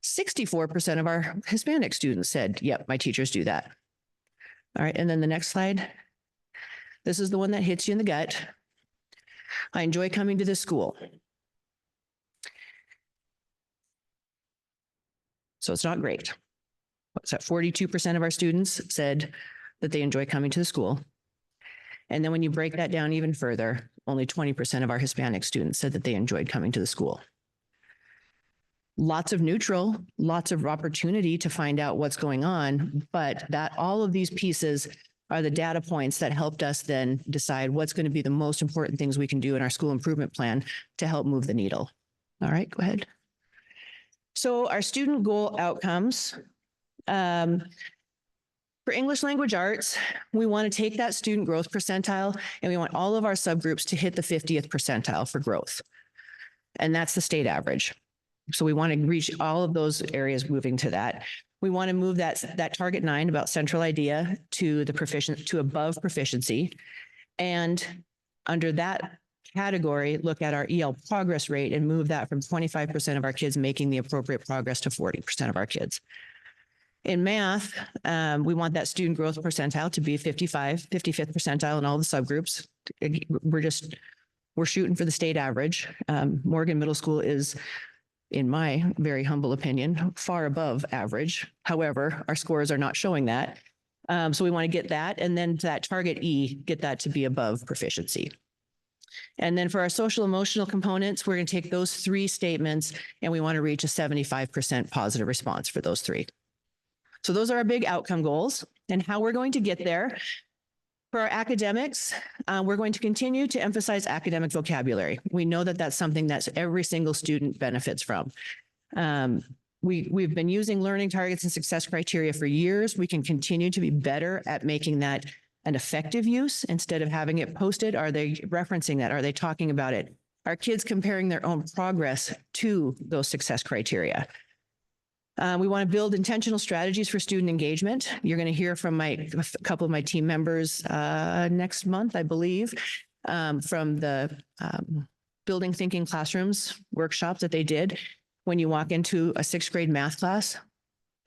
64% of our Hispanic students said, yep, my teachers do that. All right, and then the next slide. This is the one that hits you in the gut. I enjoy coming to this school. So it's not great. What's that? 42% of our students said that they enjoy coming to the school. And then when you break that down even further, only 20% of our Hispanic students said that they enjoyed coming to the school. lots of neutral, lots of opportunity to find out what's going on, but that all of these pieces are the data points that helped us then decide what's going to be the most important things we can do in our school improvement plan to help move the needle. All right, go ahead. So our student goal outcomes. For English language arts, we want to take that student growth percentile and we want all of our subgroups to hit the 50th percentile for growth. And that's the state average. So we want to reach all of those areas moving to that. We want to move that target 9 about central idea to to above proficiency. And under that category, look at our EL progress rate and move that from 25% of our kids making the appropriate progress to 40% of our kids. In math, we want that student growth percentile to be 55th percentile in all the subgroups. We're shooting for the state average. Morgan Middle School is, in my very humble opinion, far above average. However, our scores are not showing that. So we want to get that. And then that target E, get that to be above proficiency. And then for our social emotional components, we're going to take those 3 statements and we want to reach a 75% positive response for those 3. So those are our big outcome goals and how we're going to get there. For our academics, we're going to continue to emphasize academic vocabulary. We know that that's something that every single student benefits from. We've been using learning targets and success criteria for years. We can continue to be better at making that an effective use instead of having it posted. Are they referencing that? Are they talking about it? Are kids comparing their own progress to those success criteria? We want to build intentional strategies for student engagement. You're going to hear from a couple of my team members next month, I believe, from the Building Thinking Classrooms workshops that they did. When you walk into a 6th grade math class,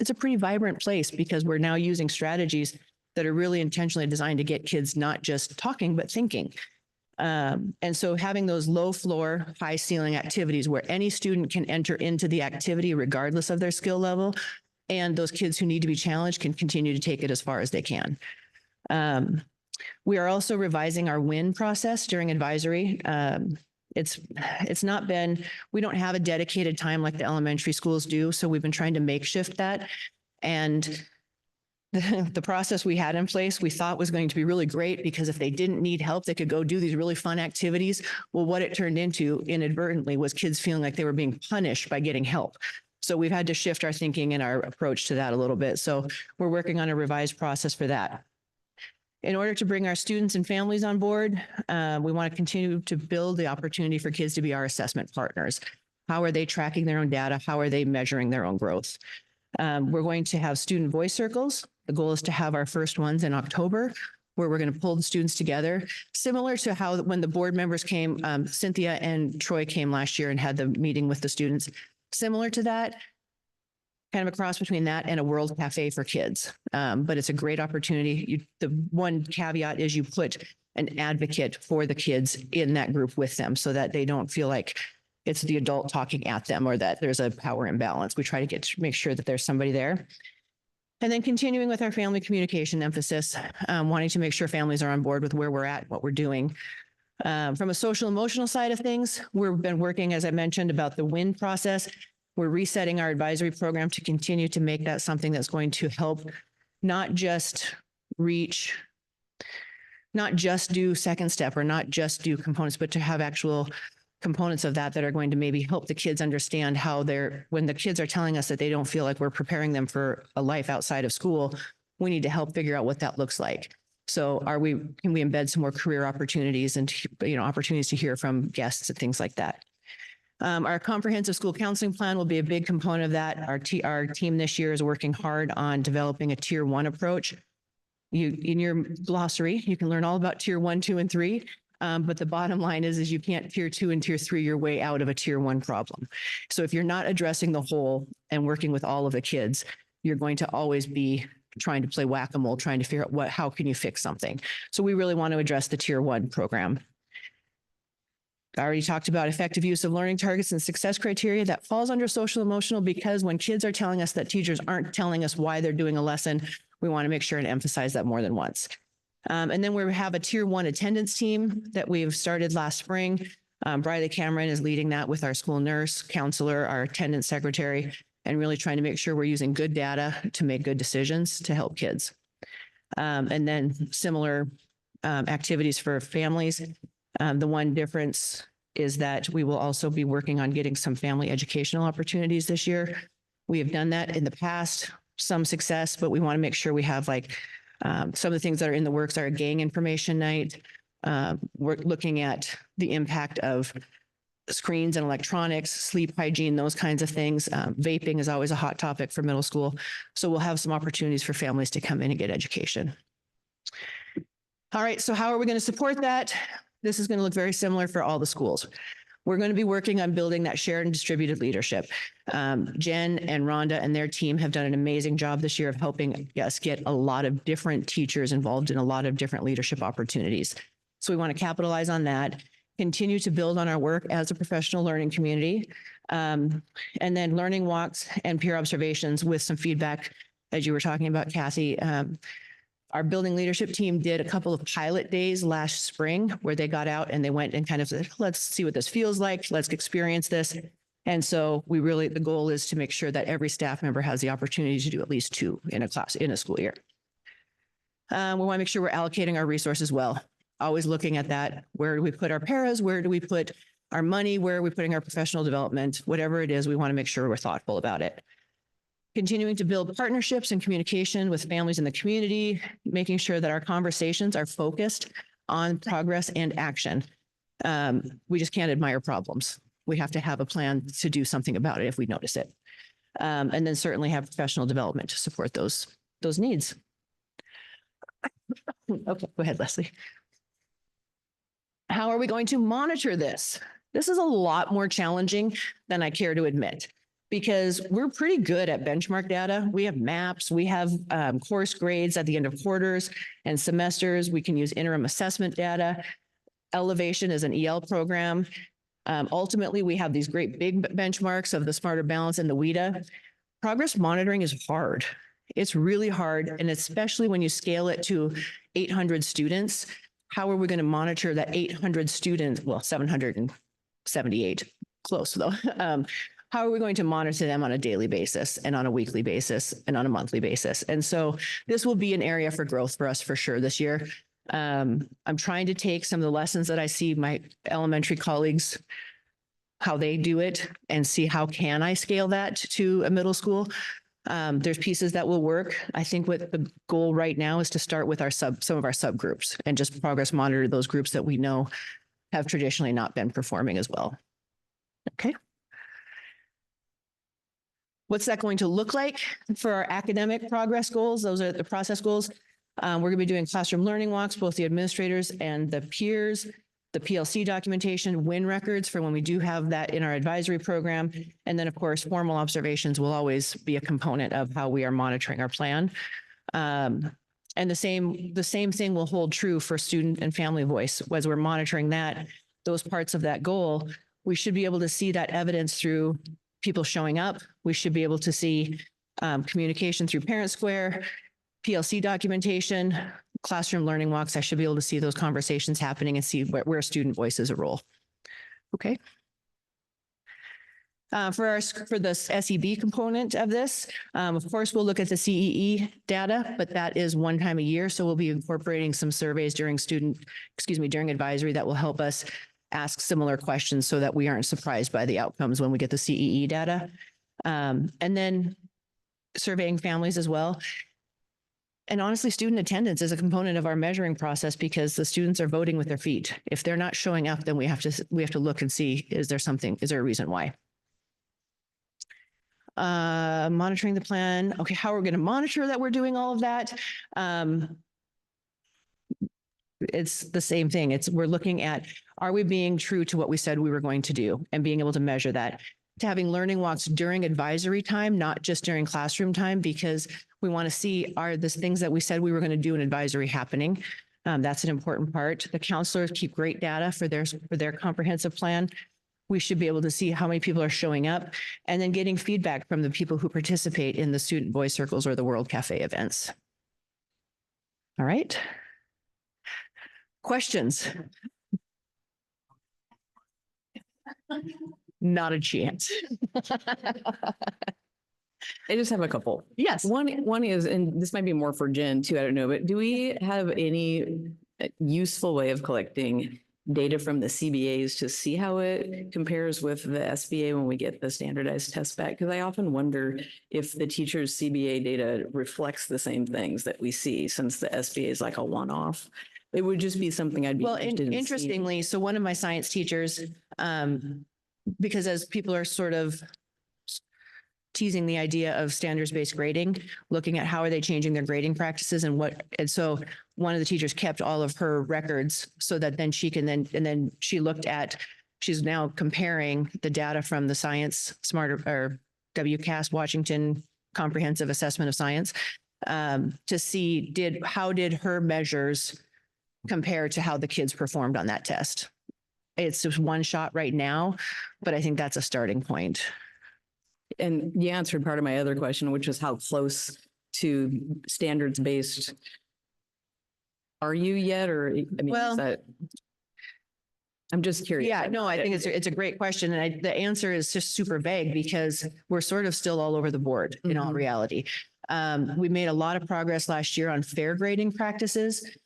it's a pretty vibrant place because we're now using strategies that are really intentionally designed to get kids not just talking, but thinking. And so having those low floor, high ceiling activities where any student can enter into the activity regardless of their skill level, and those kids who need to be challenged can continue to take it as far as they can. We are also revising our WIN process during advisory. It's not been, we don't have a dedicated time like the elementary schools do, so we've been trying to makeshift that. And the process we had in place, we thought was going to be really great because if they didn't need help, they could go do these really fun activities. Well, what it turned into inadvertently was kids feeling like they were being punished by getting help. So we've had to shift our thinking and our approach to that a little bit. So we're working on a revised process for that. In order to bring our students and families on board, we want to continue to build the opportunity for kids to be our assessment partners. How are they tracking their own data? How are they measuring their own growth? We're going to have student voice circles. The goal is to have our first ones in October, where we're going to pull the students together, similar to how when the board members came, Cynthia and Troy came last year and had the meeting with the students. Similar to that, kind of a cross between that and a World Cafe for kids. But it's a great opportunity. The one caveat is you put an advocate for the kids in that group with them so that they don't feel like it's the adult talking at them or that there's a power imbalance. We try to make sure that there's somebody there. And then continuing with our family communication emphasis, wanting to make sure families are on board with where we're at, what we're doing. From a social emotional side of things, we've been working, as I mentioned, about the WIN process. We're resetting our advisory program to continue to make that something that's going to help not just do second step or not just do components, but to have actual components of that are going to maybe help the kids understand how when the kids are telling us that they don't feel like we're preparing them for a life outside of school, we need to help figure out what that looks like. So can we embed some more career opportunities and, opportunities to hear from guests and things like that. Our comprehensive school counseling plan will be a big component of that. Our team this year is working hard on developing a tier 1 approach. In your glossary, you can learn all about tier 1, 2, and 3. But the bottom line is you can't tier 2 and tier 3 your way out of a tier 1 problem. So if you're not addressing the whole and working with all of the kids, you're going to always be trying to play whack-a-mole, trying to figure out how can you fix something. So we really want to address the tier 1 program. I already talked about effective use of learning targets and success criteria. That falls under social emotional because when kids are telling us that teachers aren't telling us why they're doing a lesson, we want to make sure and emphasize that more than once. And then we have a tier 1 attendance team that we've started last spring. Briley Cameron is leading that with our school nurse, counselor, our attendance secretary, and really trying to make sure we're using good data to make good decisions to help kids. And then similar activities for families. The one difference is that we will also be working on getting some family educational opportunities this year. We have done that in the past, some success, but we want to make sure we have like some of the things that are in the works are a gang information night. We're looking at the impact of screens and electronics, sleep hygiene, those kinds of things. Vaping is always a hot topic for middle school. So we'll have some opportunities for families to come in and get education. All right, so how are we going to support that? This is going to look very similar for all the schools. We're going to be working on building that shared and distributed leadership. Jen and Rhonda and their team have done an amazing job this year of helping us get a lot of different teachers involved in a lot of different leadership opportunities. So we want to capitalize on that, continue to build on our work as a professional learning community, and then learning walks and peer observations with some feedback, as you were talking about, Kathy. Our building leadership team did a couple of pilot days last spring where they got out and they went and kind of said, let's see what this feels like. Let's experience this. And so the goal is to make sure that every staff member has the opportunity to do at least 2 in a class, in a school year. We want to make sure we're allocating our resources well, always looking at that. Where do we put our paras? Where do we put our money? Where are we putting our professional development? Whatever it is, we want to make sure we're thoughtful about it. Continuing to build partnerships and communication with families in the community, making sure that our conversations are focused on progress and action. We just can't admire problems. We have to have a plan to do something about it if we notice it. And then certainly have professional development to support those needs. Okay, go ahead, Leslie. How are we going to monitor this? This is a lot more challenging than I care to admit, because we're pretty good at benchmark data. We have maps, we have course grades at the end of quarters and semesters. We can use interim assessment data. Elevation is an EL program. Ultimately, we have these great big benchmarks of the Smarter Balance and the WIDA. Progress monitoring is hard. It's really hard, and especially when you scale it to 800 students. How are we going to monitor that 800 students? Well, 778, close though. How are we going to monitor them on a daily basis and on a weekly basis and on a monthly basis? And so this will be an area for growth for us for sure this year. I'm trying to take some of the lessons that I see my elementary colleagues, how they do it, and see how can I scale that to a middle school. There's pieces that will work. I think what the goal right now is to start with some of our subgroups and just progress monitor those groups that we know have traditionally not been performing as well. Okay. What's that going to look like for our academic progress goals? Those are the process goals. We're going to be doing classroom learning walks, both the administrators and the peers, the PLC documentation, win records for when we do have that in our advisory program. And then, of course, formal observations will always be a component of how we are monitoring our plan. And the same thing will hold true for student and family voice. As we're monitoring that, those parts of that goal, we should be able to see that evidence through people showing up. We should be able to see communication through Parent Square, PLC documentation, classroom learning walks. I should be able to see those conversations happening and see where student voice is a role. Okay. For the SEB component of this, of course, we'll look at the CEE data, but that is one time a year. So we'll be incorporating some surveys during advisory that will help us ask similar questions so that we aren't surprised by the outcomes when we get the CEE data. And then surveying families as well. And honestly, student attendance is a component of our measuring process because the students are voting with their feet. If they're not showing up, then we have to look and see, is there a reason why? Monitoring the plan. Okay, how are we going to monitor that we're doing all of that? It's the same thing. We're looking at, are we being true to what we said we were going to do and being able to measure that? To having learning walks during advisory time, not just during classroom time, because we want to see, are the things that we said we were going to do in advisory happening? That's an important part. The counselors keep great data for their comprehensive plan. We should be able to see how many people are showing up and then getting feedback from the people who participate in the student voice circles or the World Cafe events. All right. Questions? Not a chance. I just have a couple. Yes. One is, and this might be more for Jen too, I don't know, but do we have any useful way of collecting data from the CBAs to see how it compares with the SBA when we get the standardized test back? Because I often wonder if the teacher's CBA data reflects the same things that we see, since the SBA is like a one-off. It would just be something I'd be Well, interested in seeing. interestingly, so one of my science teachers, because as people are sort of teasing the idea of standards-based grading, looking at how are they changing their grading practices and so one of the teachers kept all of her records so that then she can and then she's now comparing the data from the Science Smarter or WCAS Washington Comprehensive Assessment of Science to see how did her measures compare to how the kids performed on that test. It's just one shot right now, but I think that's a starting point. And you answered part of my other question, which is how close to standards-based are you yet? Or, I mean, Well, is that, I'm just curious. Yeah, no, I think it's a great question. And the answer is just super vague because we're sort of still all over the board in all Mhm. reality. We made a lot of progress last year on fair grading practices.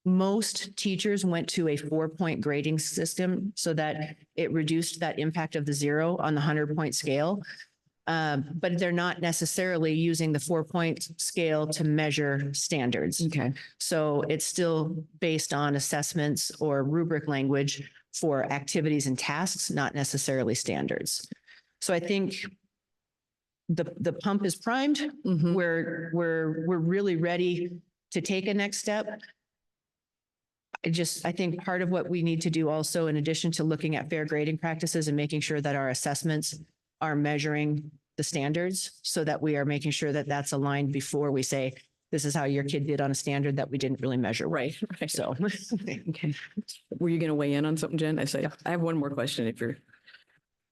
Most teachers went to a 4-point grading system so that it reduced that impact of the 0 on the 100-point scale. But they're not necessarily using the 4-point scale to measure standards. Okay. So it's still based on assessments or rubric language for activities and tasks, not necessarily standards. So I think the pump is primed. Mhm. We're really ready to take a next step. I think part of what we need to do also, in addition to looking at fair grading practices and making sure that our assessments are measuring the standards so that we are making sure that that's aligned before we say, this is how your kid did on a standard that we didn't really measure. Right. So. Okay. Were you going to weigh in on something, Jen? I have one more question if you're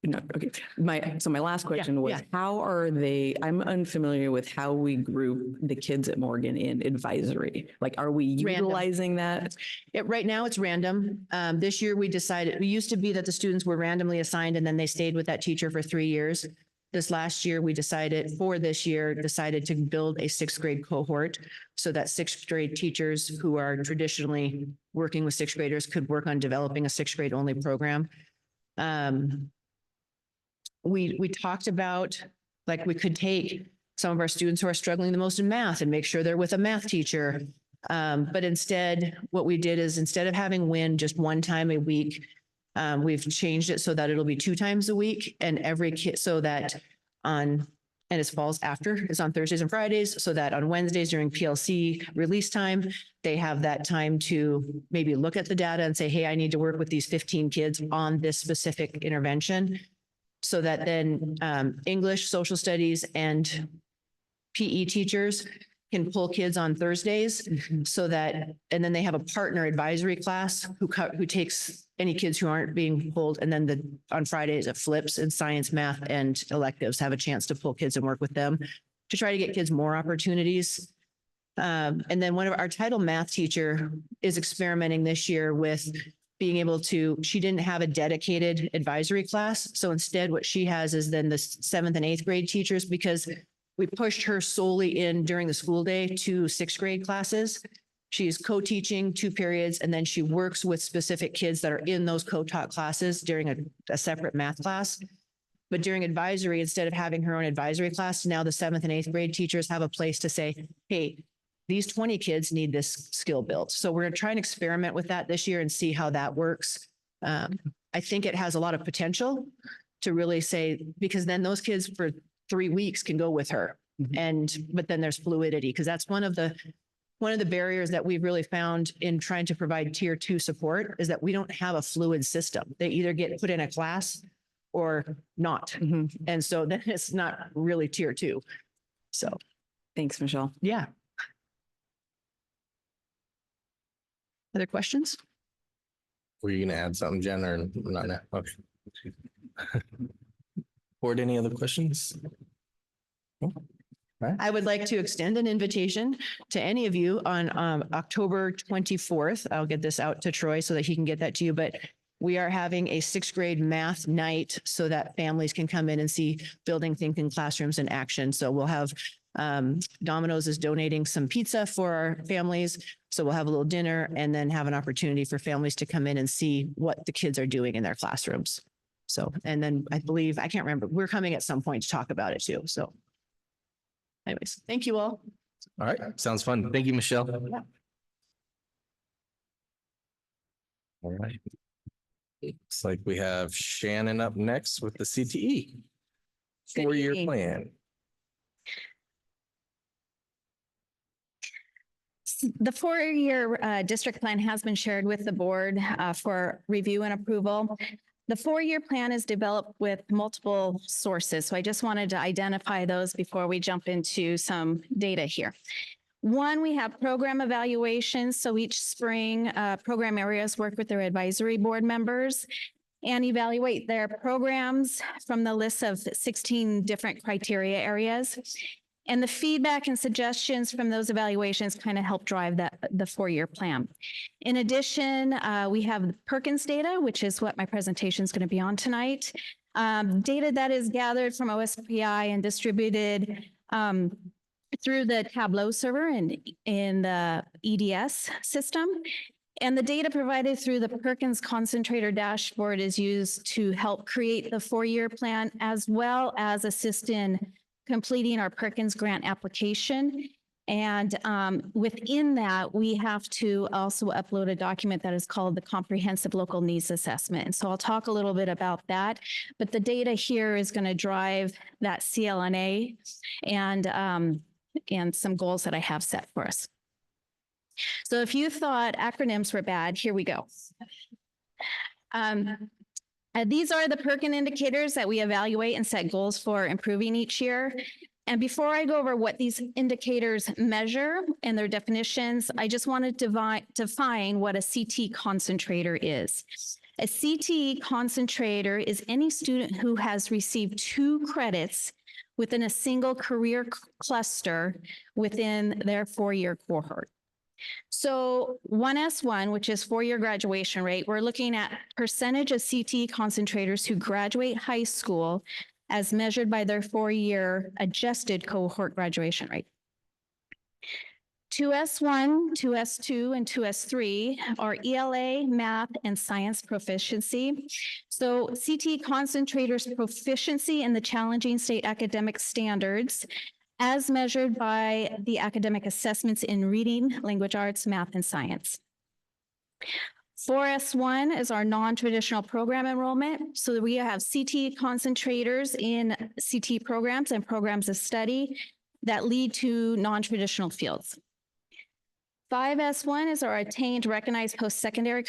not, okay. My last question was, yeah. how are they, I'm unfamiliar with how we group the kids at Morgan in advisory. Like, are we Random. utilizing that? Right now it's random. This year we decided, it used to be that the students were randomly assigned and then they stayed with that teacher for 3 years. This last year, we decided to build a 6th grade cohort so that 6th grade teachers who are traditionally working with 6th graders could work on developing a 6th grade only program. We talked about, like, we could take some of our students who are struggling the most in math and make sure they're with a math teacher. But instead, what we did is instead of having WIN just one time a week, we've changed it so that it'll be 2 times a week and every kid and it falls after, it's on Thursdays and Fridays, so that on Wednesdays during PLC release time, they have that time to maybe look at the data and say, hey, I need to work with these 15 kids on this specific intervention. So that then English, social studies, and PE teachers can pull kids on Thursdays so that, and then they have a partner advisory class who takes any kids who aren't being pulled. And then on Fridays it flips, and science, math, and electives have a chance to pull kids and work with them to try to get kids more opportunities. And then one of our title math teacher is experimenting this year with being able to, she didn't have a dedicated advisory class. So instead what she has is then the 7th and 8th grade teachers, because we pushed her solely in during the school day to 6th grade classes. She's co-teaching 2 periods, and then she works with specific kids that are in those co-taught classes during a separate math class. But during advisory, instead of having her own advisory class, now the 7th and 8th grade teachers have a place to say, hey, these 20 kids need this skill built. So we're going to try and experiment with that this year and see how that works. I think it has a lot of potential to really say, because then those kids for 3 weeks can go with her. But then there's fluidity, because that's one of the barriers that we've really found in trying to provide tier 2 support is that we don't have a fluid system. They either get put in a class or not. And so then it's not really tier 2. So Thanks, Michelle. yeah. Other questions? Were you going to add something, Jen, or not now? Okay. Board, any other questions? No? I would like to extend an invitation to any of you on October 24th. I'll get this out to Troy so that he can get that to you. But we are having a sixth grade math night so that families can come in and see building thinking classrooms in action. So we'll have Domino's is donating some pizza for our families. So we'll have a little dinner and then have an opportunity for families to come in and see what the kids are doing in their classrooms. So, and then I believe, I can't remember, we're coming at some point to talk about it too. So anyways, thank you all. All right, sounds fun. Thank you, Michelle. All right. Looks like we have Shannon up next with the CTE. Good Four-year evening. plan. The four-year district plan has been shared with the board for review and approval. The four-year plan is developed with multiple sources, so I just wanted to identify those before we jump into some data here. One, we have program evaluations. So each spring, program areas work with their advisory board members and evaluate their programs from the list of 16 different criteria areas. And the feedback and suggestions from those evaluations kind of help drive the four-year plan. In addition, we have Perkins data, which is what my presentation is going to be on tonight. Data that is gathered from OSPI and distributed through the Tableau server and in the EDS system. And the data provided through the Perkins concentrator dashboard is used to help create the four-year plan, as well as assist in completing our Perkins grant application. And within that, we have to also upload a document that is called the Comprehensive Local Needs Assessment. And so I'll talk a little bit about that, but the data here is going to drive that CLNA and some goals that I have set for us. So if you thought acronyms were bad, here we go. These are the Perkins indicators that we evaluate and set goals for improving each year. And before I go over what these indicators measure and their definitions, I just wanted to define what a CT concentrator is. A CT concentrator is any student who has received 2 credits within a single career cluster within their four-year cohort. So 1S1, which is four-year graduation rate, we're looking at percentage of CT concentrators who graduate high school as measured by their four-year adjusted cohort graduation rate. 2S1, 2S2, and 2S3 are ELA, math, and science proficiency. So CT concentrators proficiency in the challenging state academic standards as measured by the academic assessments in reading, language arts, math, and science. 4S1 is our non-traditional program enrollment. So we have CT concentrators in CT programs and programs of study that lead to non-traditional fields. 5S1 is our attained recognized post-secondary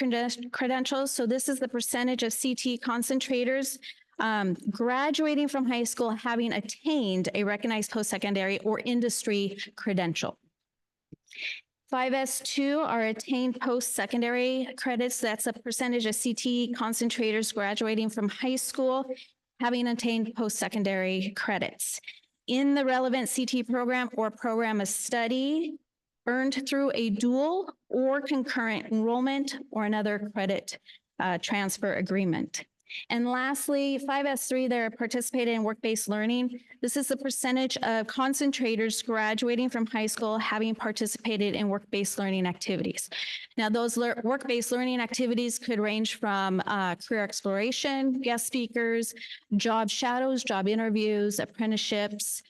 credentials. So this is the percentage of CT concentrators graduating from high school having attained a recognized post-secondary or industry credential. 5S2 are attained post-secondary credits. That's a percentage of CT concentrators graduating from high school having attained post-secondary credits in the relevant CT program or program of study earned through a dual or concurrent enrollment or another credit transfer agreement. And lastly, 5S3, they're participating in work-based learning. This is the percentage of concentrators graduating from high school having participated in work-based learning activities. Now, those work-based learning activities could range from career exploration, guest speakers, job shadows, job interviews, apprenticeships,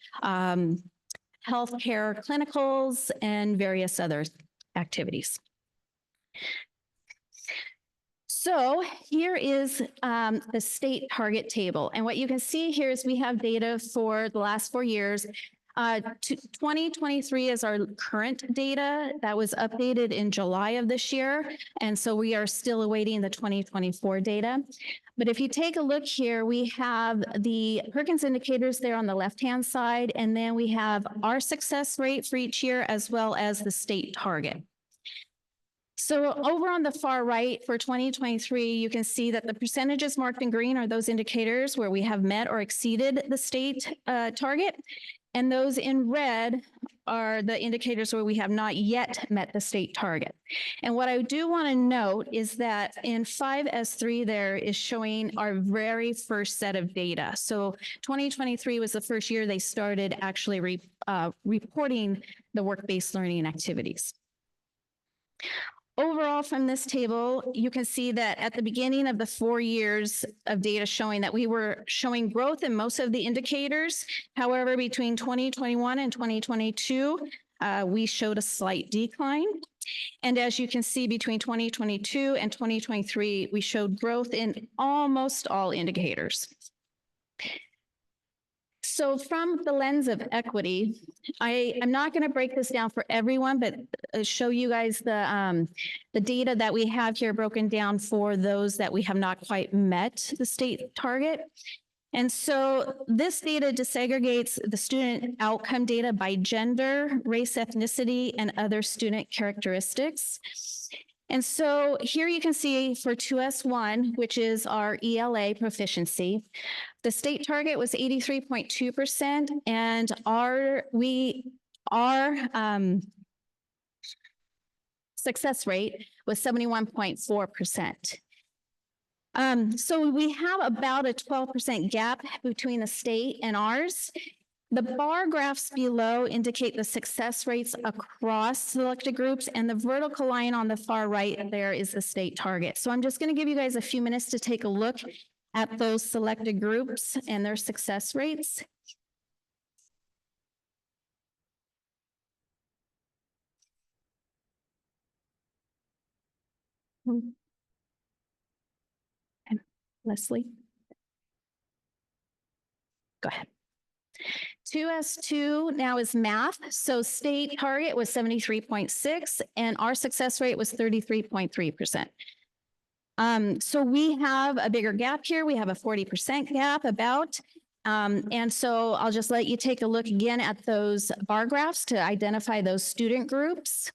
healthcare clinicals, and various other activities. So here is the state target table. And what you can see here is we have data for the last 4 years. 2023 is our current data that was updated in July of this year. And so we are still awaiting the 2024 data. But if you take a look here, we have the Perkins indicators there on the left-hand side, and then we have our success rate for each year as well as the state target. So over on the far right for 2023, you can see that the percentages marked in green are those indicators where we have met or exceeded the state target. And those in red are the indicators where we have not yet met the state target. And what I do want to note is that in 5S3, there is showing our very first set of data. So 2023 was the first year they started actually reporting the work-based learning activities. Overall, from this table, you can see that at the beginning of the 4 years of data showing that we were showing growth in most of the indicators. However, between 2021 and 2022, we showed a slight decline. And as you can see, between 2022 and 2023, we showed growth in almost all indicators. So from the lens of equity, I'm not going to break this down for everyone, but show you guys the data that we have here broken down for those that we have not quite met the state target. And so this data disaggregates the student outcome data by gender, race, ethnicity, and other student characteristics. And so here you can see for 2S1, which is our ELA proficiency, the state target was 83.2%, and our success rate was 71.4%. So we have about a 12% gap between the state and ours. The bar graphs below indicate the success rates across selected groups, and the vertical line on the far right there is the state target. So I'm just going to give you guys a few minutes to take a look at those selected groups and their success rates. And Leslie, go ahead. 2S2 now is math. So state target was 73.6 and our success rate was 33.3%. So we have a bigger gap here. We have a 40% gap about. And so I'll just let you take a look again at those bar graphs to identify those student groups.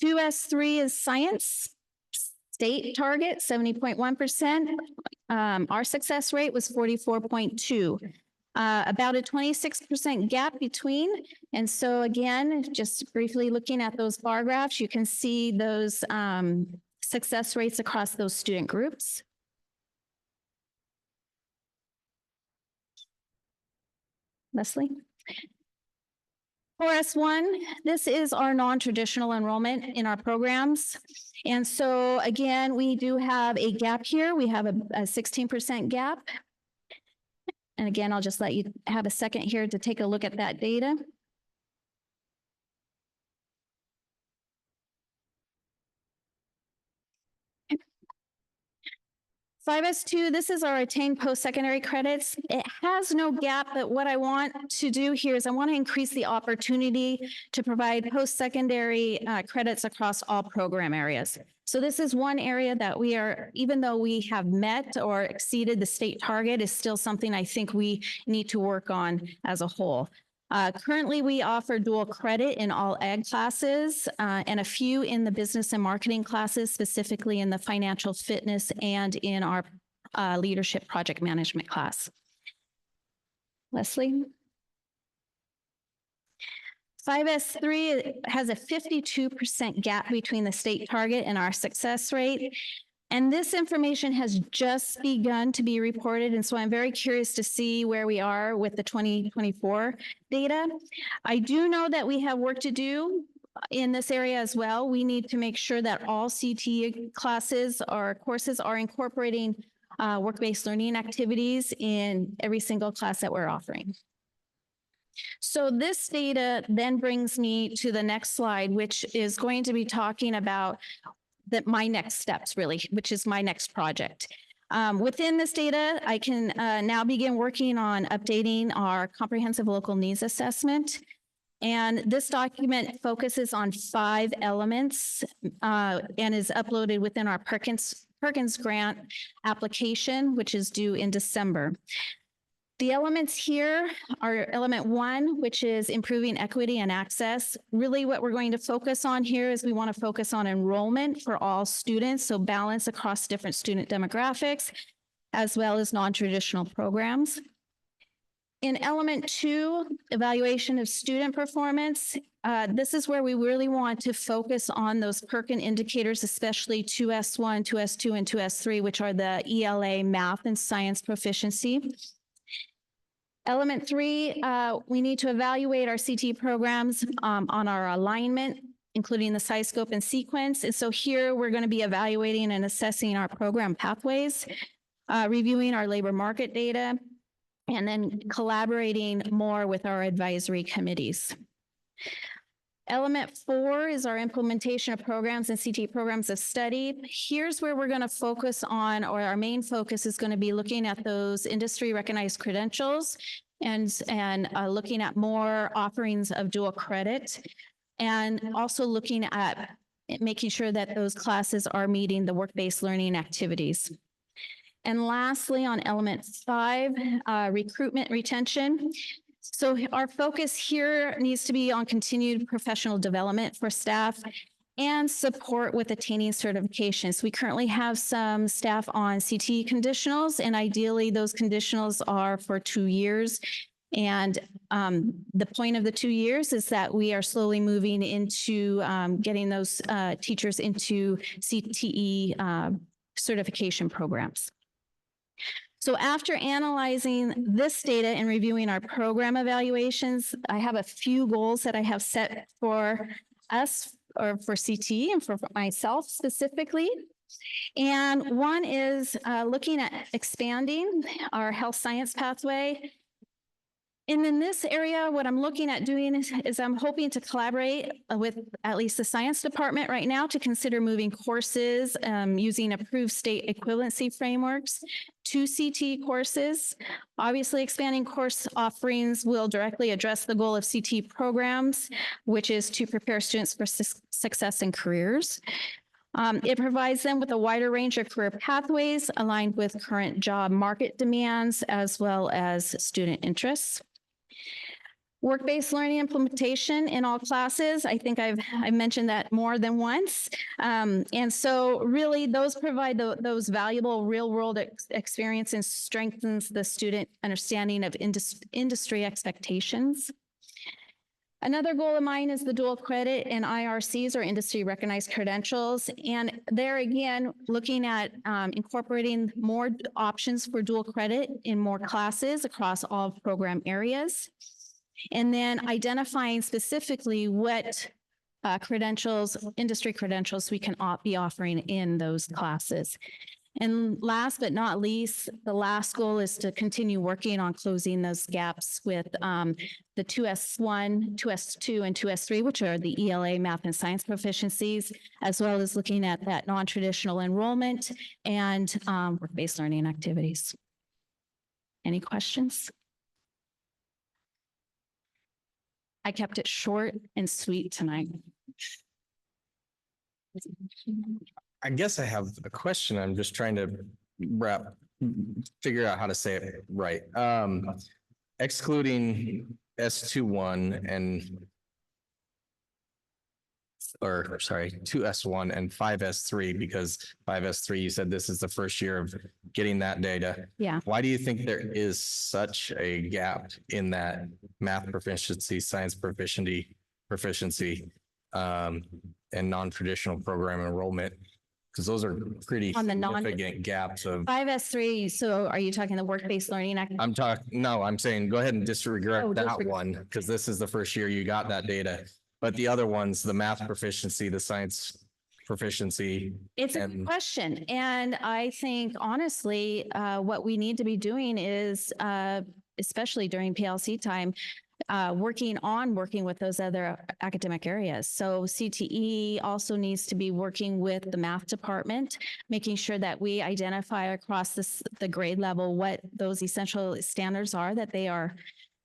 2S3 is science. State target, 70.1%. Our success rate was 44.2. About a 26% gap between. And so again, just briefly looking at those bar graphs, you can see those success rates across those student groups. Leslie? 4S1, this is our non-traditional enrollment in our programs. And so again, we do have a gap here. We have a 16% gap. And again, I'll just let you have a second here to take a look at that data. Okay. 5S2, this is our attained post-secondary credits. It has no gap, but what I want to do here is I want to increase the opportunity to provide post-secondary credits across all program areas. So this is one area that we are, even though we have met or exceeded the state target, is still something I think we need to work on as a whole. Currently, we offer dual credit in all ag classes and a few in the business and marketing classes, specifically in the financial fitness and in our leadership project management class. Leslie? 5S3 has a 52% gap between the state target and our success rate. And this information has just begun to be reported. And so I'm very curious to see where we are with the 2024 data. I do know that we have work to do in this area as well. We need to make sure that all CTE classes or courses are incorporating work-based learning activities in every single class that we're offering. So this data then brings me to the next slide, which is going to be talking about my next steps, really, which is my next project. Within this data, I can now begin working on updating our comprehensive local needs assessment. And this document focuses on 5 elements and is uploaded within our Perkins grant application, which is due in December. The elements here are element 1, which is improving equity and access. Really what we're going to focus on here is we want to focus on enrollment for all students, so balance across different student demographics, as well as non-traditional programs. In element 2, evaluation of student performance, this is where we really want to focus on those Perkin indicators, especially 2S1, 2S2, and 2S3, which are the ELA math and science proficiency. Element 3, we need to evaluate our CT programs on our alignment, including the size, scope, and sequence. And so here we're going to be evaluating and assessing our program pathways, reviewing our labor market data, and then collaborating more with our advisory committees. Element 4 is our implementation of programs and CT programs of study. Here's where we're going to focus on, or our main focus is going to be looking at those industry recognized credentials and looking at more offerings of dual credit, and also looking at making sure that those classes are meeting the work-based learning activities. And lastly, on element 5, recruitment retention. So our focus here needs to be on continued professional development for staff and support with attaining certifications. We currently have some staff on CT conditionals, and ideally those conditionals are for 2 years. And the point of the 2 years is that we are slowly moving into getting those teachers into CTE certification programs. So after analyzing this data and reviewing our program evaluations, I have a few goals that I have set for us, or for CT and for myself specifically. And one is looking at expanding our health science pathway. And in this area, what I'm looking at doing is I'm hoping to collaborate with at least the science department right now to consider moving courses using approved state equivalency frameworks to CT courses. Obviously, expanding course offerings will directly address the goal of CT programs, which is to prepare students for success in careers. It provides them with a wider range of career pathways aligned with current job market demands as well as student interests. Work-based learning implementation in all classes. I think I've mentioned that more than once. And so really those provide those valuable real-world experience and strengthens the student understanding of industry expectations. Another goal of mine is the dual credit and IRCs, or industry recognized credentials. And there again, looking at incorporating more options for dual credit in more classes across all program areas. And then identifying specifically what credentials, industry credentials we can be offering in those classes. And last but not least, the last goal is to continue working on closing those gaps with the 2S1, 2S2, and 2S3, which are the ELA math and science proficiencies, as well as looking at that non-traditional enrollment and work-based learning activities. Any questions? I kept it short and sweet tonight. I guess I have a question. I'm just trying to figure out how to say it right. Excluding S21 and, or sorry, 2S1 and 5S3, because 5S3, you said this is the first year of getting that data. Yeah. Why do you think there is such a gap in that math proficiency, science proficiency, and non-traditional program enrollment? Because those are pretty On the significant gaps of. 5S3, so are you talking the work-based learning? I'm saying, go ahead and disregard Oh, that disregard. one, because this is the first year you got that data. But the other ones, the math proficiency, the science proficiency. It's a good question. And I think honestly, what we need to be doing is, especially during PLC time, working with those other academic areas. So CTE also needs to be working with the math department, making sure that we identify across the grade level what those essential standards are that they are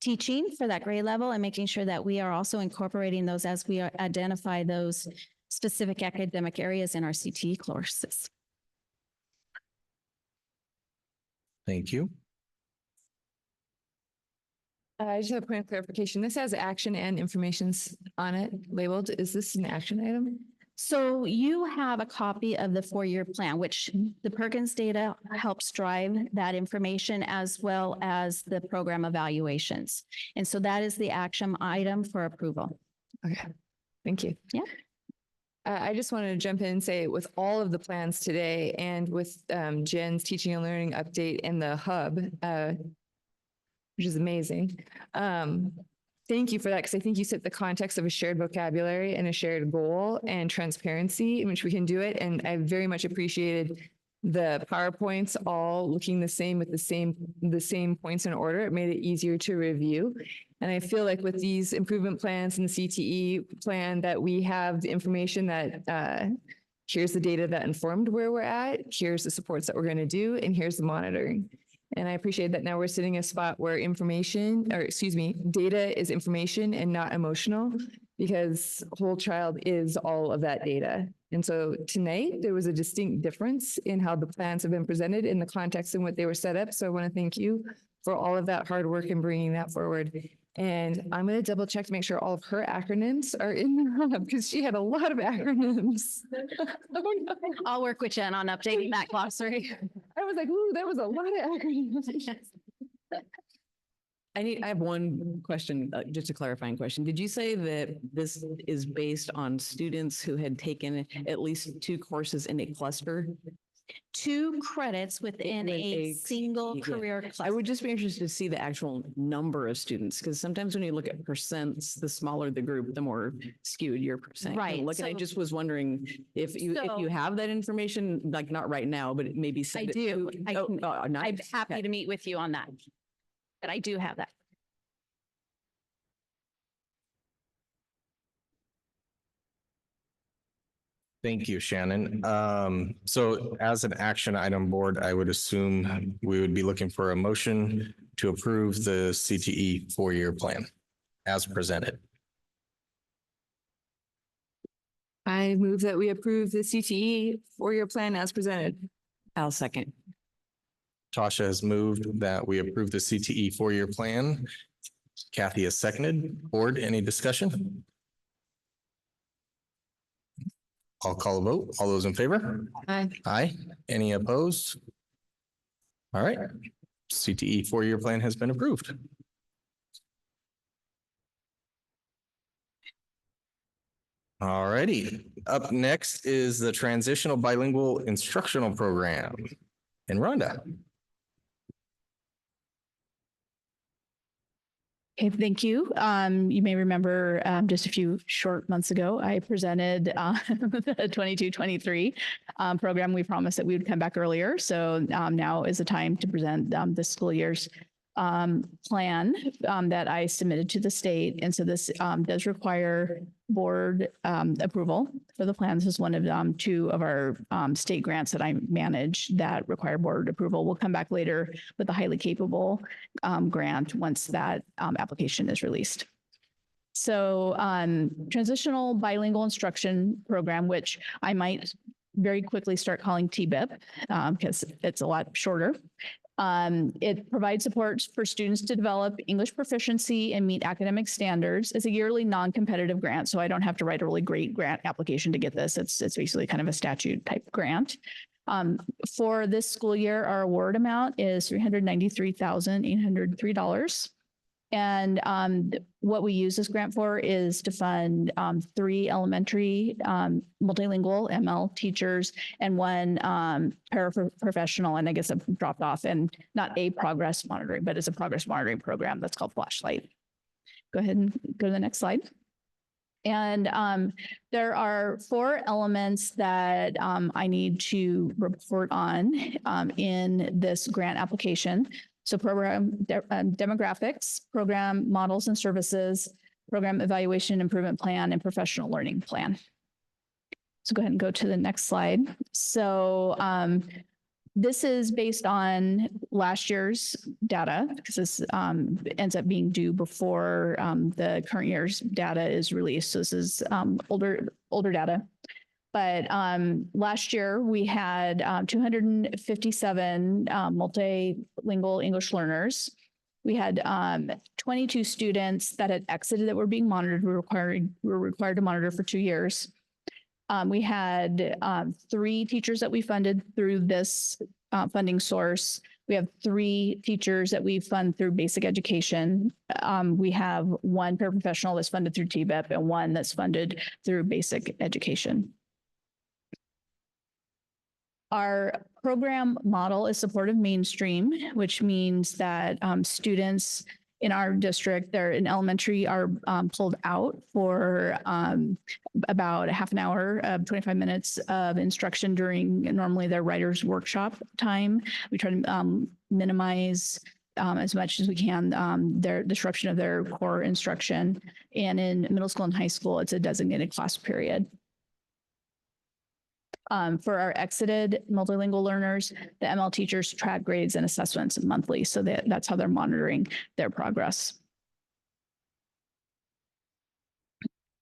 teaching for that grade level, and making sure that we are also incorporating those as we identify those specific academic areas in our CTE courses. Thank you. I just have a point of clarification. This has action and informations on it labeled. Is this an action item? So you have a copy of the four-year plan, which the Perkins data helps drive that information as well as the program evaluations. And so that is the action item for approval. Okay, thank you. Yeah. I just wanted to jump in and say with all of the plans today and with Jen's teaching and learning update and the hub, which is amazing. Thank you for that, because I think you set the context of a shared vocabulary and a shared goal and transparency in which we can do it. And I very much appreciated the PowerPoints all looking the same with the same points in order. It made it easier to review. And I feel like with these improvement plans and the CTE plan that we have the information that here's the data that informed where we're at, here's the supports that we're going to do, and here's the monitoring. And I appreciate that now we're sitting in a spot where data is information and not emotional, because whole child is all of that data. And so tonight there was a distinct difference in how the plans have been presented in the context in what they were set up. So I want to thank you for all of that hard work and bringing that forward. And I'm going to double check to make sure all of her acronyms are in the hub, because she had a lot of acronyms. Oh, no. I'll work with Jen on updating that glossary. I was like, ooh, that was a lot of acronyms. I have one question, just a clarifying question. Did you say that this is based on students who had taken at least 2 courses in a cluster? 2 credits within a single yeah. career I cluster. would just be interested to see the actual number of students, because sometimes when you look at percents, the smaller the group, the more skewed your percent. Right, Look, I so- just was wondering if you So- have that information, like not right now, but maybe I send it do. to- I oh, can- I'm nice. happy Okay. to meet with you on that. But I do have that. Thank you, Shannon. So as an action item board, I would assume we would be looking for a motion to approve the CTE 4-year plan as presented. I move that we approve the CTE 4-year plan as presented. I'll second. Tasha has moved that we approve the CTE 4-year plan. Kathy has seconded. Board, any discussion? I'll call a vote. All those in favor? Aye. Aye. Any opposed? All right. CTE 4-year plan has been approved. All righty. Up next is the Transitional Bilingual Instructional Program. And Rhonda. Okay, thank you. You may remember just a few short months ago, I presented the 22-23 program. We promised that we would come back earlier. So now is the time to present this school year's plan that I submitted to the state. And so this does require board approval for the plan. This is one of 2 of our state grants that I manage that require board approval. We'll come back later with a highly capable grant once that application is released. So transitional bilingual instruction program, which I might very quickly start calling TBIP because it's a lot shorter. It provides support for students to develop English proficiency and meet academic standards. It's a yearly non-competitive grant, so I don't have to write a really great grant application to get this. It's basically kind of a statute type grant. For this school year, our award amount is $393,803. And what we use this grant for is to fund 3 elementary multilingual ML teachers and 1 paraprofessional, and I guess I've dropped off, and not a progress monitoring, but it's a progress monitoring program that's called Flashlight. Go ahead and go to the next slide. And there are 4 elements that I need to report on in this grant application. So program demographics, program models and services, program evaluation improvement plan, and professional learning plan. So go ahead and go to the next slide. So this is based on last year's data, because this ends up being due before the current year's data is released. So this is older data. But last year we had 257 multilingual English learners. We had 22 students that had exited that were being monitored. We were required to monitor for 2 years. We had 3 teachers that we funded through this funding source. We have 3 teachers that we fund through basic education. We have 1 paraprofessional that's funded through TBEP and 1 that's funded through basic education. Our program model is supportive mainstream, which means that students in our district, they're in elementary, are pulled out for about a half an hour, 25 minutes of instruction during normally their writer's workshop time. We try to minimize as much as we can their disruption of their core instruction. And in middle school and high school, it's a designated class period. For our exited multilingual learners, the ML teachers track grades and assessments monthly. So that's how they're monitoring their progress.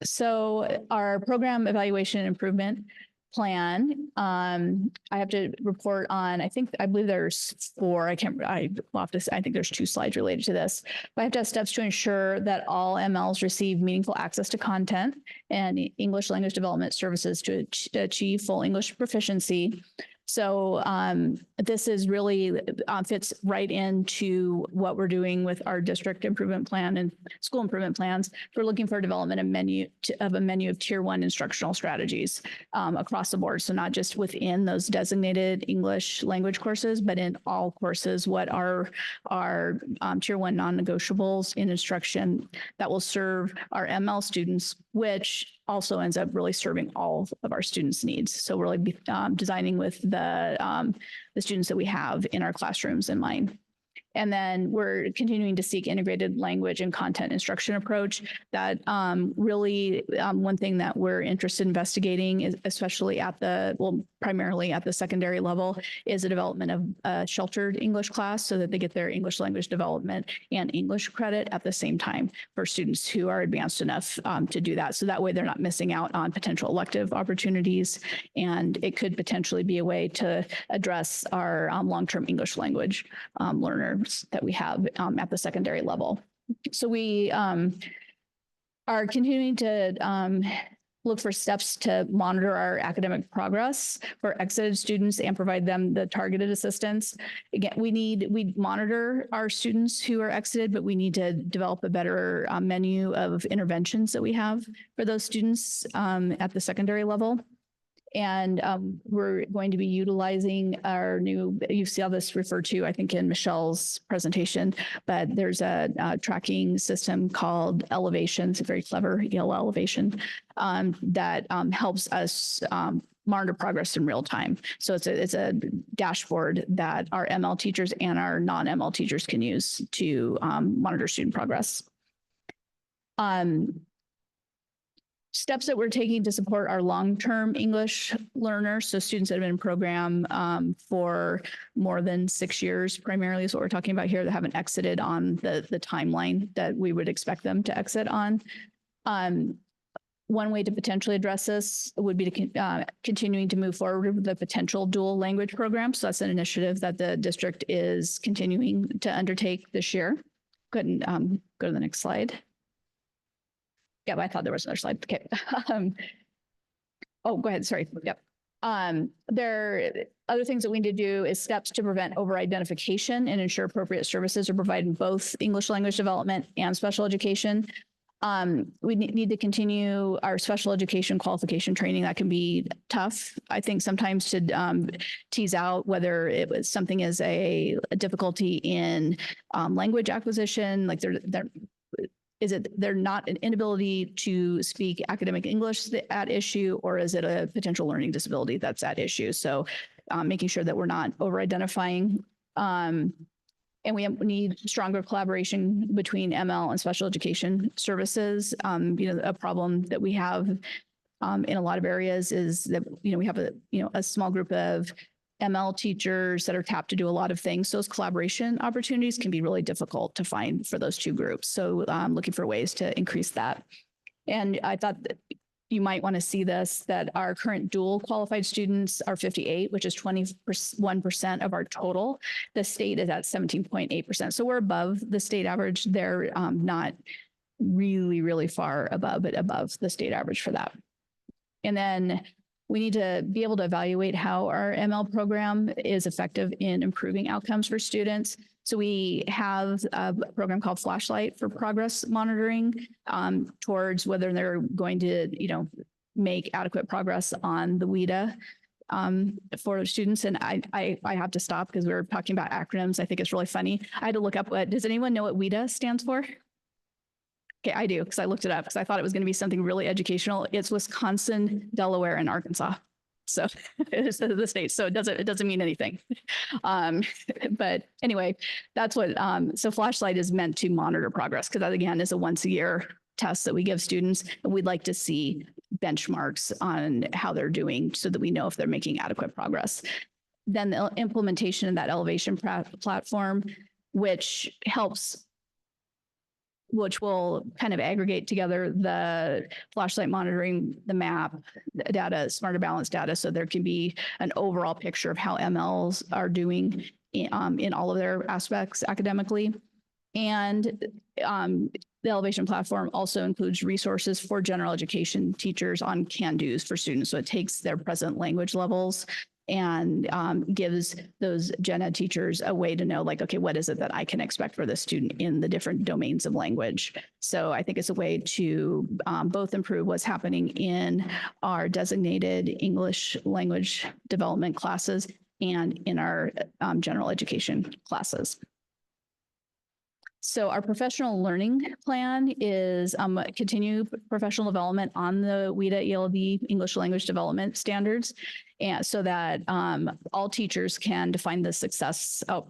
So our program evaluation and improvement plan, I have to report on, I believe there's 4, I think there's 2 slides related to this. But I have to have steps to ensure that all MLs receive meaningful access to content and English language development services to achieve full English proficiency. So this is really fits right into what we're doing with our district improvement plan and school improvement plans. We're looking for development of a menu of tier 1 instructional strategies across the board. So not just within those designated English language courses, but in all courses, what are our tier 1 non-negotiables in instruction that will serve our ML students, which also ends up really serving all of our students' needs. So we're like designing with the students that we have in our classrooms in mind. And then we're continuing to seek integrated language and content instruction approach that really one thing that we're interested in investigating is especially at primarily at the secondary level is the development of a sheltered English class so that they get their English language development and English credit at the same time for students who are advanced enough to do that. So that way they're not missing out on potential elective opportunities. And it could potentially be a way to address our long-term English language learners that we have at the secondary level. So we are continuing to look for steps to monitor our academic progress for exited students and provide them the targeted assistance. Again, we monitor our students who are exited, but we need to develop a better menu of interventions that we have for those students at the secondary level. And we're going to be utilizing our new, you see all this referred to, I think, in Michelle's presentation, but there's a tracking system called Elevation. It's a very clever ELL Elevation that helps us monitor progress in real time. So it's a dashboard that our ML teachers and our non-ML teachers can use to monitor student progress. Steps that we're taking to support our long-term English learners, so students that have been in program for more than 6 years, primarily is what we're talking about here, that haven't exited on the timeline that we would expect them to exit on. One way to potentially address this would be to continuing to move forward with the potential dual language program. So that's an initiative that the district is continuing to undertake this year. Go ahead and go to the next slide. Yeah, I thought there was another slide. Okay. Oh, go ahead. Sorry. Yep. There are other things that we need to do is steps to prevent over-identification and ensure appropriate services are provided in both English language development and special education. We need to continue our special education qualification training. That can be tough, I think, sometimes to tease out whether it was something as a difficulty in language acquisition, like they're not an inability to speak academic English at issue, or is it a potential learning disability that's at issue? So making sure that we're not over-identifying. And we need stronger collaboration between ML and special education services. A problem that we have in a lot of areas is that, we have a small group of ML teachers that are tapped to do a lot of things. Those collaboration opportunities can be really difficult to find for those two groups. So looking for ways to increase that. And I thought that you might want to see this, that our current dual qualified students are 58, which is 21% of our total. The state is at 17.8%. So we're above the state average. They're not really, really far above, but above the state average for that. And then we need to be able to evaluate how our ML program is effective in improving outcomes for students. So we have a program called Flashlight for progress monitoring towards whether they're going to, make adequate progress on the WIDA for students. And I have to stop because we were talking about acronyms. I think it's really funny. I had to look up does anyone know what WIDA stands for? Okay, I do, because I looked it up because I thought it was going to be something really educational. It's Wisconsin, Delaware, and Arkansas. So it's the states. So it doesn't mean anything. But anyway, that's what, so Flashlight is meant to monitor progress because that again is a once a year test that we give students. And we'd like to see benchmarks on how they're doing so that we know if they're making adequate progress. Then the implementation of that elevation platform, which will kind of aggregate together the Flashlight monitoring, the map, the data, smarter balance data, so there can be an overall picture of how MLs are doing in all of their aspects academically. And the elevation platform also includes resources for general education teachers on can-dos for students. So it takes their present language levels and gives those gen ed teachers a way to know, like, okay, what is it that I can expect for the student in the different domains of language? So I think it's a way to both improve what's happening in our designated English language development classes and in our general education classes. So our professional learning plan is continue professional development on the WIDA ELD English language development standards, and so that all teachers can define the success. Oh,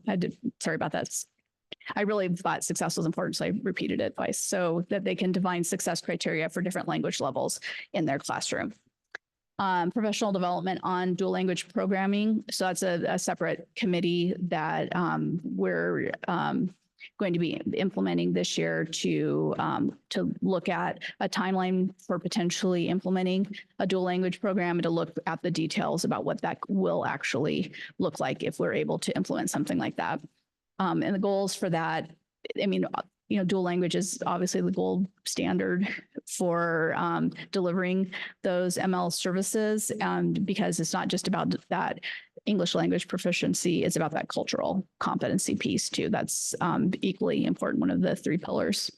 sorry about that. I really thought success was important, so I repeated it twice, so that they can define success criteria for different language levels in their classroom. Professional development on dual language programming. So that's a separate committee that we're going to be implementing this year to look at a timeline for potentially implementing a dual language program and to look at the details about what that will actually look like if we're able to implement something like that. And the goals for that, I mean, dual language is obviously the gold standard for delivering those ML services, because it's not just about that English language proficiency, it's about that cultural competency piece too. That's equally important, one of the three pillars.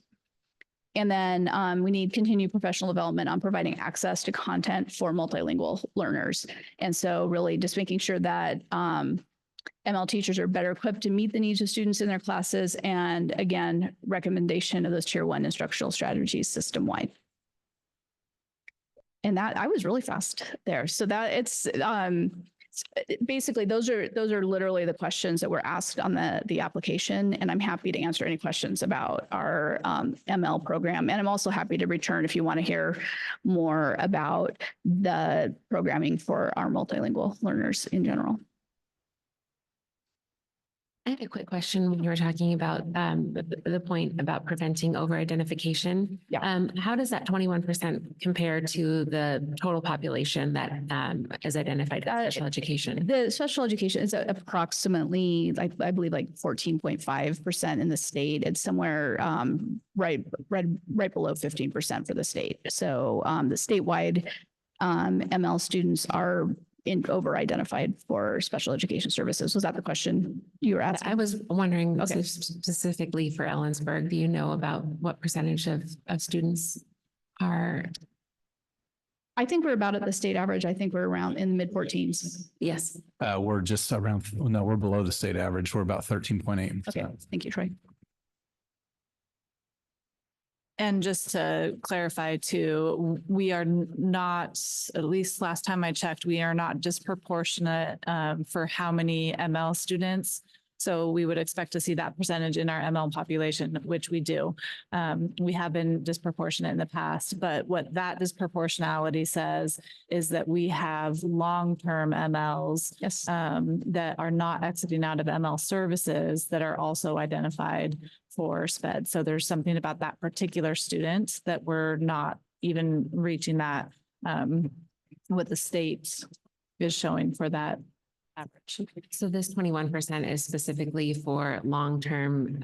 And then we need continued professional development on providing access to content for multilingual learners. And so really just making sure that ML teachers are better equipped to meet the needs of students in their classes. And again, recommendation of those tier 1 instructional strategies system-wide. And that I was really fast there. So that it's basically those are literally the questions that were asked on the application. And I'm happy to answer any questions about our ML program. And I'm also happy to return if you want to hear more about the programming for our multilingual learners in general. I had a quick question when you were talking about the point about preventing over-identification. Yeah. How does that 21% compare to the total population that is identified as special education? The special education is approximately, I believe, like 14.5% in the state. It's somewhere right below 15% for the state. So the statewide ML students are over-identified for special education services. Was that the question you were asking? I was wondering Okay. specifically for Ellensburg, do you know about what percentage of students are? I think we're about at the state average. I think we're around in the mid-14s. Yes. We're just around, no, we're below the state average. We're about 13.8%. Okay, thank you, Troy. And just to clarify too, we are not, at least last time I checked, we are not disproportionate for how many ML students. So we would expect to see that percentage in our ML population, which we do. We have been disproportionate in the past, but what that disproportionality says is that we have long-term MLs Yes. that are not exiting out of ML services that are also identified for SPED. So there's something about that particular student that we're not even reaching that what the state is showing for that average. So this 21% is specifically for long-term,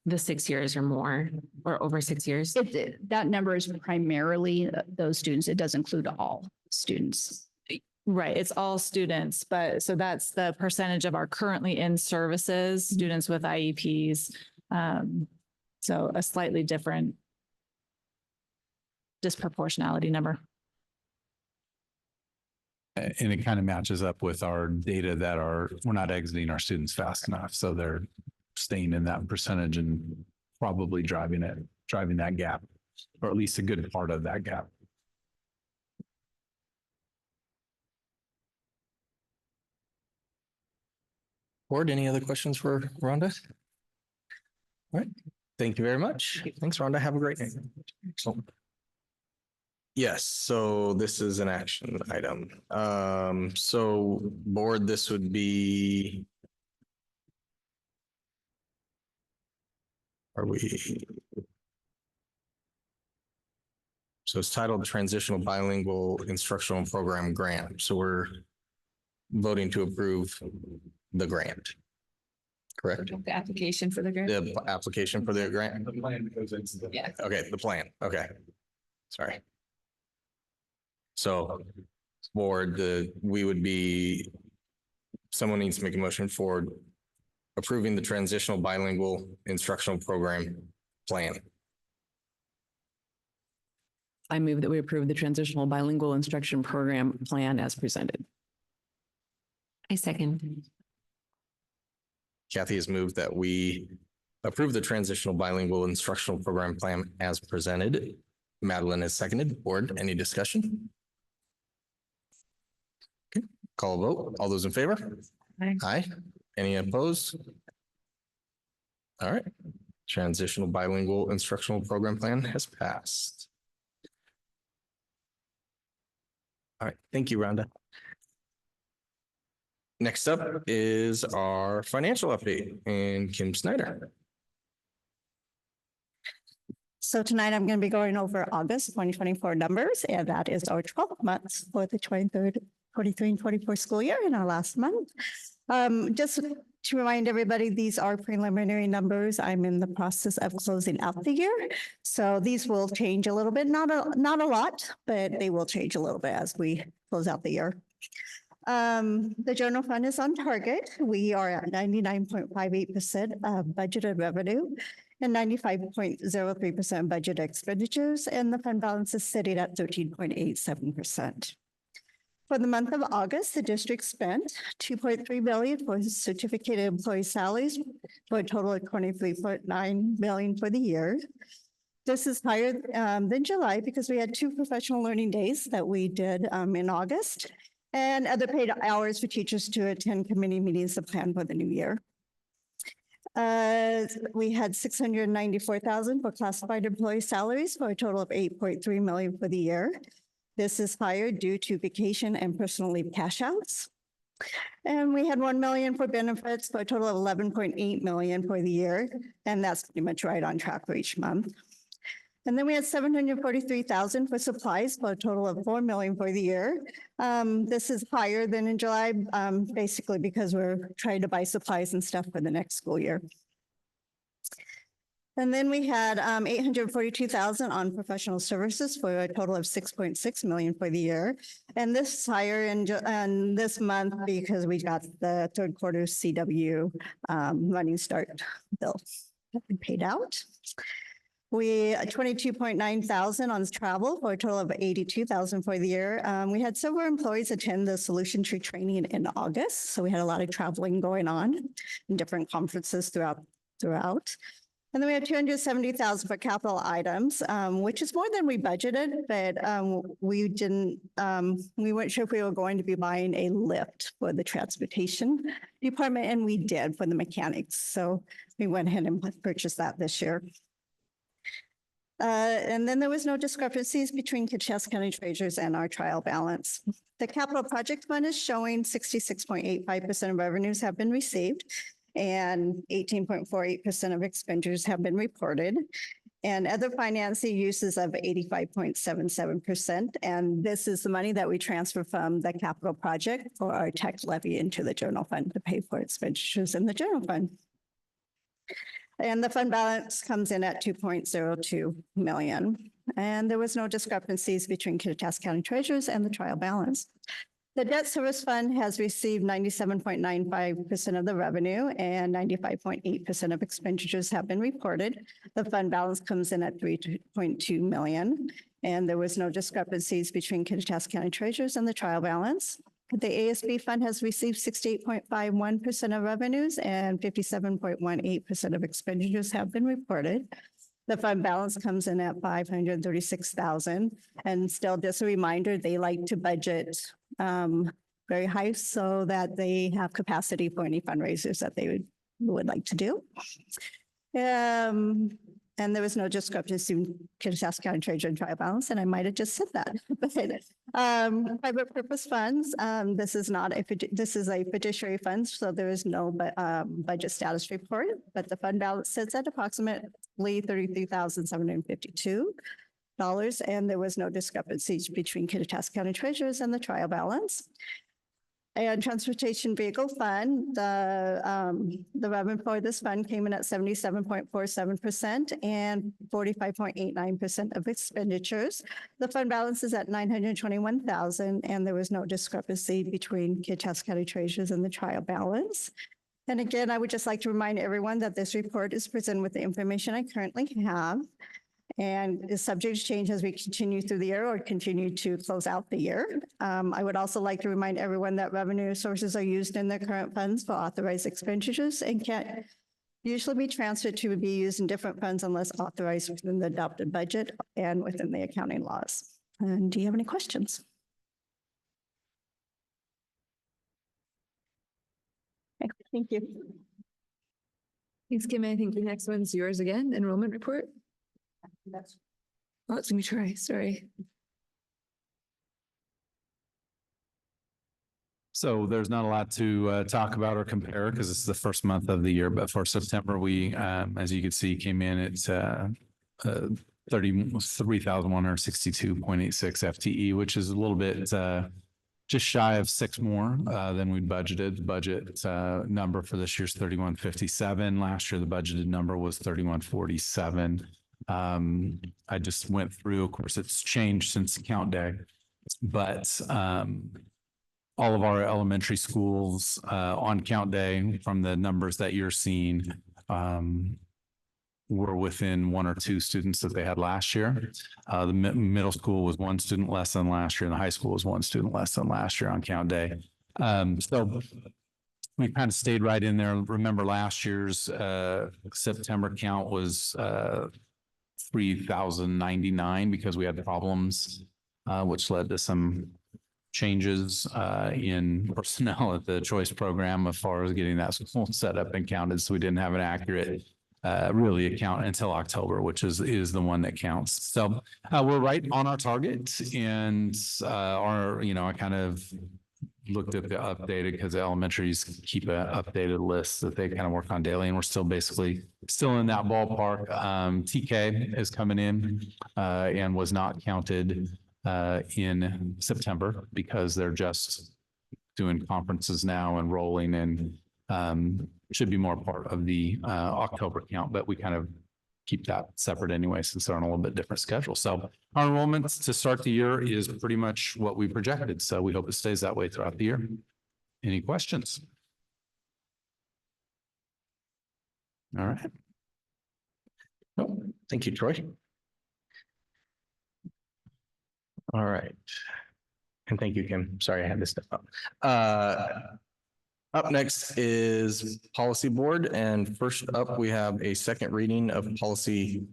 the 6 years or more, or over 6 years? That number is primarily those students. It does include all students. Right, it's all students, but so that's the percentage of our currently in services, students with IEPs. So a slightly different disproportionality number. And it kind of matches up with our data that we're not exiting our students fast enough. So they're staying in that percentage and probably driving that gap, or at least a good part of that gap. Board, any other questions for Rhonda? All right, thank you very much. Thanks, Rhonda. Have a great day. Excellent. Yes, so this is an action item. So board, this would be. Are we? So it's titled Transitional Bilingual Instructional Program Grant. So we're voting to approve the grant. Correct? The application for the grant. The application for the grant? The plan goes into the. Yeah. Okay, the plan. Okay. Sorry. So board, we would be, someone needs to make a motion for approving the Transitional Bilingual Instructional Program plan. I move that we approve the Transitional Bilingual Instruction Program plan as presented. I second. Kathy has moved that we approve the Transitional Bilingual Instructional Program plan as presented. Madeline has seconded. Board, any discussion? Okay, call a vote. All those in favor? Aye. Aye. Any opposed? All right. Transitional Bilingual Instructional Program plan has passed. All right, thank you, Rhonda. Next up is our financial update and Kim Snyder. So tonight I'm going to be going over August 2024 numbers, and that is our 12 months for the 23 and 24 school year in our last month. Just to remind everybody, these are preliminary numbers. I'm in the process of closing out the year. So these will change a little bit, not a lot, but they will change a little bit as we close out the year. The general fund is on target. We are at 99.58% of budgeted revenue and 95.03% budget expenditures, and the fund balance is sitting at 13.87%. For the month of August, the district spent $2.3 billion for certificated employee salaries for a total of $23.9 billion for the year. This is higher than July because we had 2 professional learning days that we did in August, and other paid hours for teachers to attend committee meetings to plan for the new year. We had $694,000 for classified employee salaries for a total of $8.3 million for the year. This is higher due to vacation and personal leave cash outs. And we had $1 million for benefits for a total of $11.8 million for the year. And that's pretty much right on track for each month. And then we had $743,000 for supplies for a total of $4 million for the year. This is higher than in July, basically because we're trying to buy supplies and stuff for the next school year. And then we had $842,000 on professional services for a total of $6.6 million for the year. And this is higher in this month because we got the third quarter CW running start bill that we paid out. We $22.9 thousand on travel for a total of $82,000 for the year. We had several employees attend the Solution Tree training in August. So we had a lot of traveling going on in different conferences throughout. And then we had $270,000 for capital items, which is more than we budgeted, but we weren't sure if we were going to be buying a lift for the transportation department, and we did for the mechanics. So we went ahead and purchased that this year. And then there was no discrepancies between Kitsap County treasurers and our trial balance. The capital project fund is showing 66.85% of revenues have been received and 18.48% of expenditures have been reported. And other financing uses of 85.77%. And this is the money that we transfer from the capital project for our tax levy into the general fund to pay for expenditures in the general fund. And the fund balance comes in at 2.02 million. And there was no discrepancies between Kittitas County treasurers and the trial balance. The debt service fund has received 97.95% of the revenue and 95.8% of expenditures have been reported. The fund balance comes in at 3.2 million. And there was no discrepancies between Kittitas County treasurers and the trial balance. The ASB fund has received 68.51% of revenues and 57.18% of expenditures have been reported. The fund balance comes in at 536,000. And still just a reminder, they like to budget very high so that they have capacity for any fundraisers that they would like to do. And there was no discrepancy in Kittitas County treasurer and trial balance, and I might have just said that. But private purpose funds, this is a fiduciary fund, so there is no budget status report, but the fund balance sits at approximately $33,752. And there was no discrepancies between Kittitas County treasurers and the trial balance. And transportation vehicle fund, the revenue for this fund came in at 77.47% and 45.89% of expenditures. The fund balance is at 921,000, and there was no discrepancy between Kittitas County treasurers and the trial balance. And again, I would just like to remind everyone that this report is presented with the information I currently have and is subject to change as we continue through the year or continue to close out the year. I would also like to remind everyone that revenue sources are used in the current funds for authorized expenditures and can't usually be transferred to be used in different funds unless authorized within the adopted budget and within the accounting laws. And do you have any questions? Okay, thank you. Thanks, Kim. I think the next one's yours again, enrollment report. Oh, let me try, sorry. So there's not a lot to talk about or compare because it's the first month of the year. But for September, we, as you can see, came in at 33,162.86 FTE, which is a little bit just shy of 6 more than we budgeted. The budget number for this year's 3157. Last year, the budgeted number was 3147. I just went through, of course, it's changed since count day, but all of our elementary schools on count day from the numbers that you're seeing were within 1 or 2 students that they had last year. The middle school was 1 student less than last year, and the high school was 1 student less than last year on count day. So we kind of stayed right in there. Remember last year's September count was 3,099 because we had problems, which led to some changes in personnel at the choice program as far as getting that school set up and counted. So we didn't have an accurate really account until October, which is the one that counts. So we're right on our target, and I kind of looked at the updated because the elementaries keep an updated list that they kind of work on daily, and we're still basically in that ballpark. TK is coming in and was not counted in September because they're just doing conferences now and rolling, and should be more part of the October count, but we kind of keep that separate anyway since they're on a little bit different schedule. So our enrollments to start the year is pretty much what we projected. So we hope it stays that way throughout the year. Any questions? All right. Oh, thank you, Troy. All right. And thank you, Kim. Sorry, I had to step up. Up next is Policy Board. And first up, we have a second reading of Policy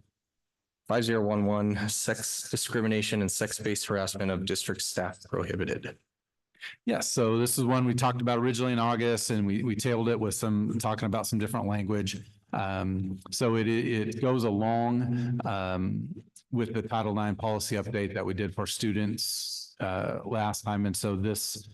5011, Sex Discrimination and Sex-Based Harassment of District Staff Prohibited. Yes, so this is one we talked about originally in August, and we tabled it with talking about some different language. So it goes along with the Title IX policy update that we did for students last time. And so this,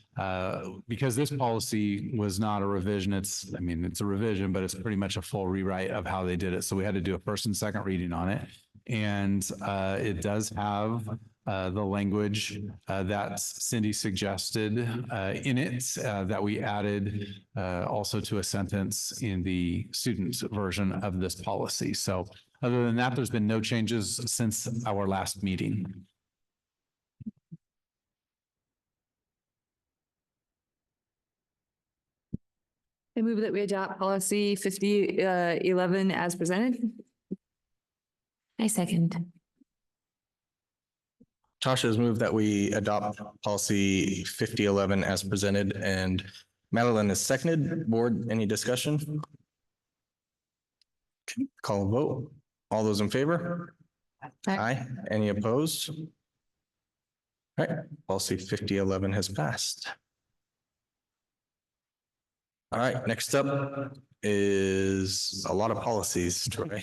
because this policy was not a revision, it's a revision, but it's pretty much a full rewrite of how they did it. So we had to do a first and second reading on it. And it does have the language that Cindy suggested in it that we added also to a sentence in the student version of this policy. So other than that, there's been no changes since our last meeting. I move that we adopt policy 5011 as presented. I second. Tasha has moved that we adopt policy 5011 as presented, and Madeline is seconded. Board, any discussion? Okay, call a vote. All those in favor? Aye. Any opposed? All right, policy 5011 has passed. All right, next up is a lot of policies, Troy.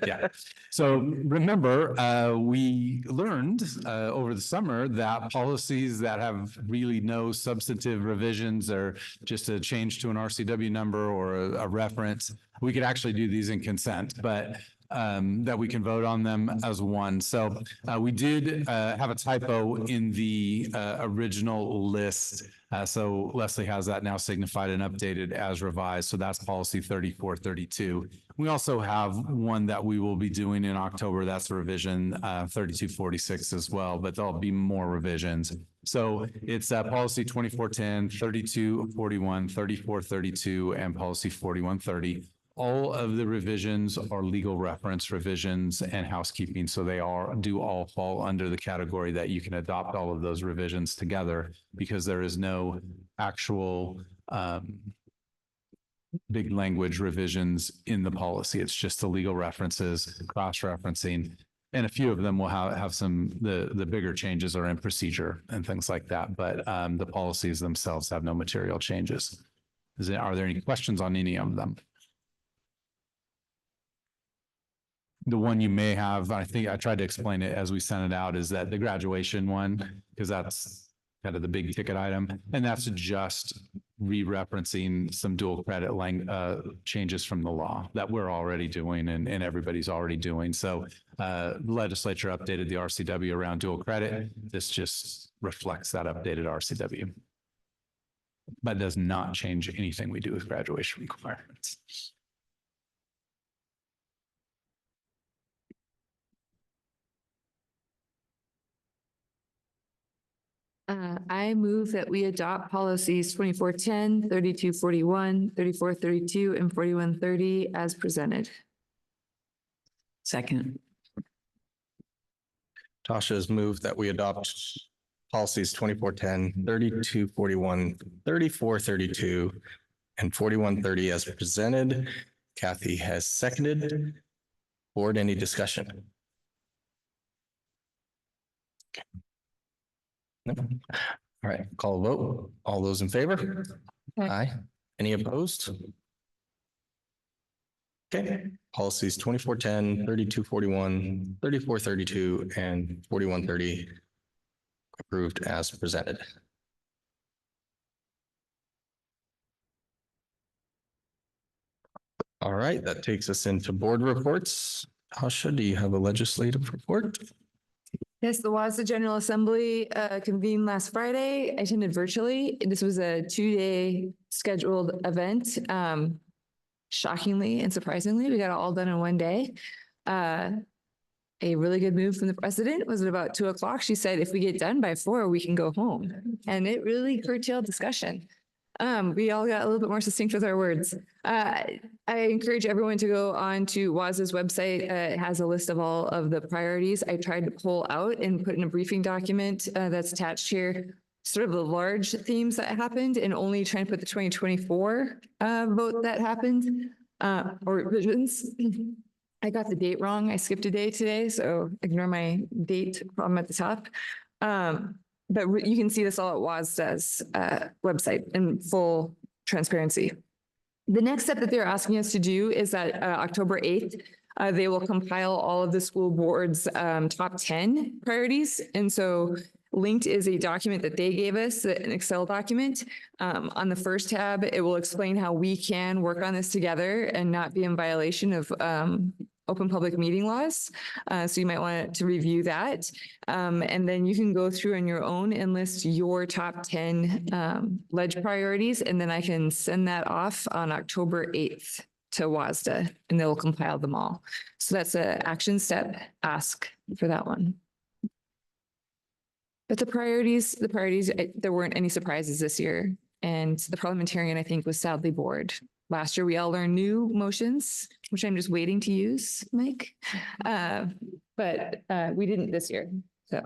Yeah. So remember, we learned over the summer that policies that have really no substantive revisions or just a change to an RCW number or a reference, we could actually do these in consent, but that we can vote on them as one. So we did have a typo in the original list. So Leslie has that now signified and updated as revised. So that's policy 3432. We also have one that we will be doing in October. That's revision 3246 as well, but there'll be more revisions. So it's policy 2410, 3241, 3432, and policy 4130. All of the revisions are legal reference revisions and housekeeping. So they do all fall under the category that you can adopt all of those revisions together because there is no actual big language revisions in the policy. It's just the legal references, cross-referencing, and a few of them will have some, the bigger changes are in procedure and things like that. But the policies themselves have no material changes. Are there any questions on any of them? The one you may have, I think I tried to explain it as we sent it out, is that the graduation one, because that's kind of the big ticket item. And that's just re-referencing some dual credit changes from the law that we're already doing and everybody's already doing. So the legislature updated the RCW around dual credit. This just reflects that updated RCW. But does not change anything we do with graduation requirements. I move that we adopt policies 2410, 3241, 3432, and 4130 as presented. Second. Tasha has moved that we adopt policies 2410, 3241, 3432, and 4130 as presented. Kathy has seconded. Board, any discussion? No. All right, call a vote. All those in favor? Aye. Any opposed? Okay, policies 2410, 3241, 3432, and 4130 approved as presented. All right, that takes us into board reports. Tasha, do you have a legislative report? Yes, the WASDA General Assembly convened last Friday. I attended virtually. This was a 2-day scheduled event. Shockingly and surprisingly, we got it all done in one day. A really good move from the president was at about 2 o'clock. She said, if we get done by 4, we can go home. And it really curtailed discussion. We all got a little bit more succinct with our words. I encourage everyone to go on to WASDA's website. It has a list of all of the priorities. I tried to pull out and put in a briefing document that's attached here, sort of the large themes that happened, and only trying to put the 2024 vote that happened or revisions. I got the date wrong. I skipped a day today, so ignore my date problem at the top. But you can see this all at WASDA's website in full transparency. The next step that they're asking us to do is that October 8th, they will compile all of the school board's top 10 priorities. And so linked is a document that they gave us, an Excel document. On the first tab, it will explain how we can work on this together and not be in violation of open public meeting laws. So you might want to review that. And then you can go through on your own and list your top 10 ledge priorities. And then I can send that off on October 8th to WASDA, and they'll compile them all. So that's an action step ask for that one. But the priorities, there weren't any surprises this year. And the parliamentarian, I think, was sadly bored. Last year, we all learned new motions, which I'm just waiting to use, Mike. But we didn't this year, so.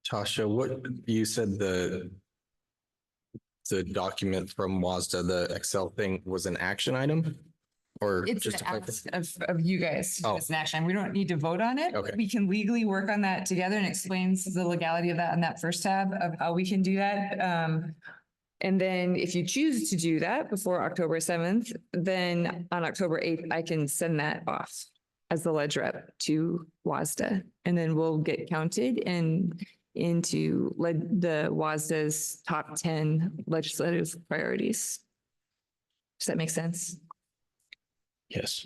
Tasha, what you said the document from WASDA, the Excel thing was an action item? Or It's just an ask of you guys. Oh. It's an action. We don't need to vote on it. Okay. We can legally work on that together, and explains the legality of that in that first tab of how we can do that. And then if you choose to do that before October 7th, then on October 8th, I can send that off as the ledge rep to WASDA. And then we'll get counted and into the WASDA's top 10 legislative priorities. Does that make sense? Yes,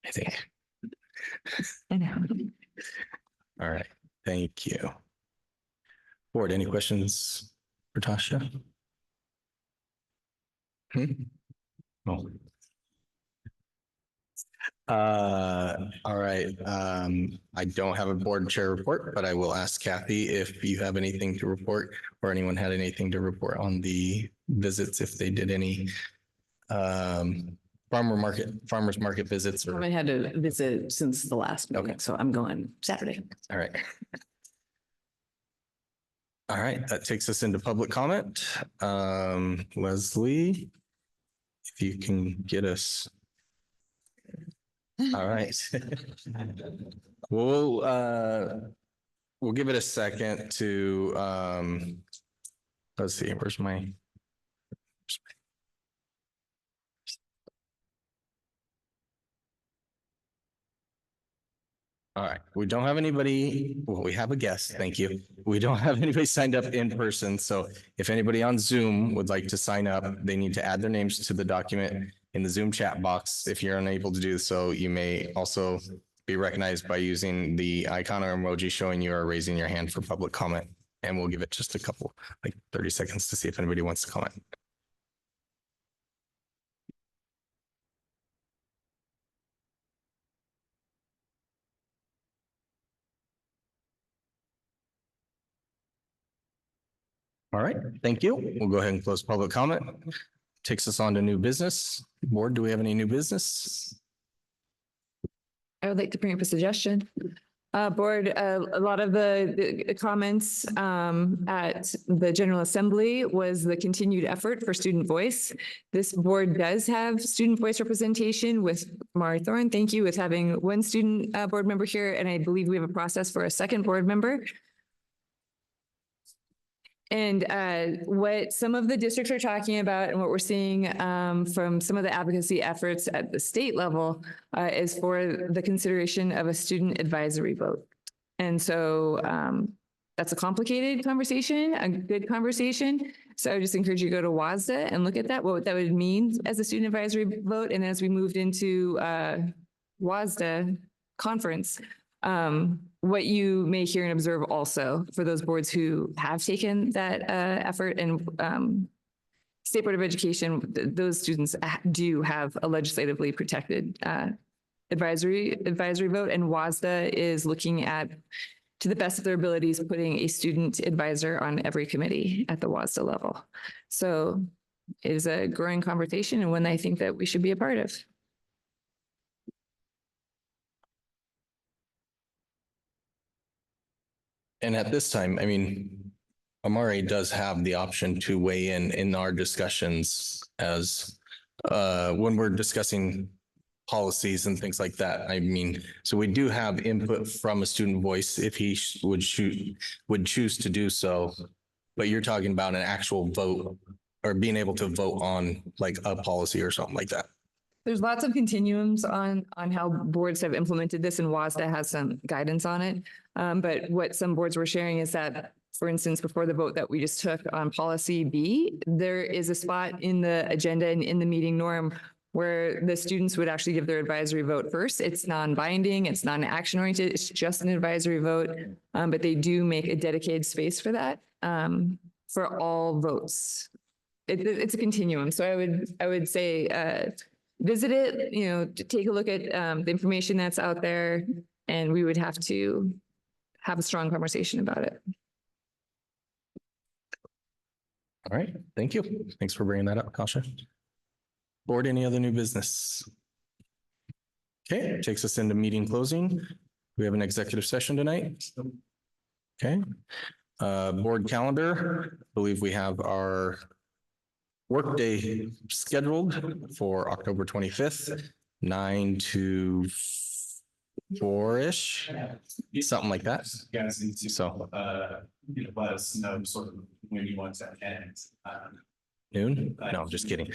I think. I know. All right, thank you. Board, any questions for Tasha? No. All right, I don't have a board chair report, but I will ask Kathy if you have anything to report, or anyone had anything to report on the visits, if they did any farmers market visits. I Or haven't had a visit since the last meeting, Okay. so I'm going Saturday. all right. All right, that takes us into public comment. Leslie, if you can get us. All right. We'll give it a second to, let's see, where's my? All right, we don't have anybody, well, we have a guest, thank you. We don't have anybody signed up in person, so if anybody on Zoom would like to sign up, they need to add their names to the document in the Zoom chat box. If you're unable to do so, you may also be recognized by using the icon or emoji showing you are raising your hand for public comment. And we'll give it just a couple, like 30 seconds to see if anybody wants to comment. All right, thank you. We'll go ahead and close public comment. Takes us on to new business. Board, do we have any new business? I would like to bring up a suggestion. Board, a lot of the comments at the General Assembly was the continued effort for student voice. This board does have student voice representation with Mari Thorne. Thank you, with having one student board member here, and I believe we have a process for a second board member. And what some of the districts are talking about and what we're seeing from some of the advocacy efforts at the state level is for the consideration of a student advisory vote. And so that's a complicated conversation, a good conversation. So I would just encourage you to go to WASDA and look at that, what that would mean as a student advisory vote. And as we moved into WASDA conference, what you may hear and observe also for those boards who have taken that effort, and State Board of Education, those students do have a legislatively protected advisory vote, and WASDA is looking at, to the best of their abilities, putting a student advisor on every committee at the WASDA level. So it is a growing conversation, and one I think that we should be a part of. And at this time, I mean, Amari does have the option to weigh in our discussions as when we're discussing policies and things like that. I mean, so we do have input from a student voice if he would choose to do so. But you're talking about an actual vote or being able to vote on like a policy or something like that. There's lots of continuums on how boards have implemented this, and WASDA has some guidance on it. But what some boards were sharing is that for instance, before the vote that we just took on policy B, there is a spot in the agenda and in the meeting norm where the students would actually give their advisory vote first. It's non-binding, it's non-action oriented, it's just an advisory vote. But they do make a dedicated space for that, for all votes. It's a continuum. So I would say, visit it, to take a look at, the information that's out there, and we would have to have a strong conversation about it. All right, thank you. Thanks for bringing that up, Kasha. Board, any other new business? Okay, takes us into meeting closing. We have an executive session tonight. Okay. Board calendar, I believe we have our workday scheduled for October 25th, 9 to 4-ish, something like that. Guys need to, So let us know sort of when you want to end. noon? No, I'm just kidding.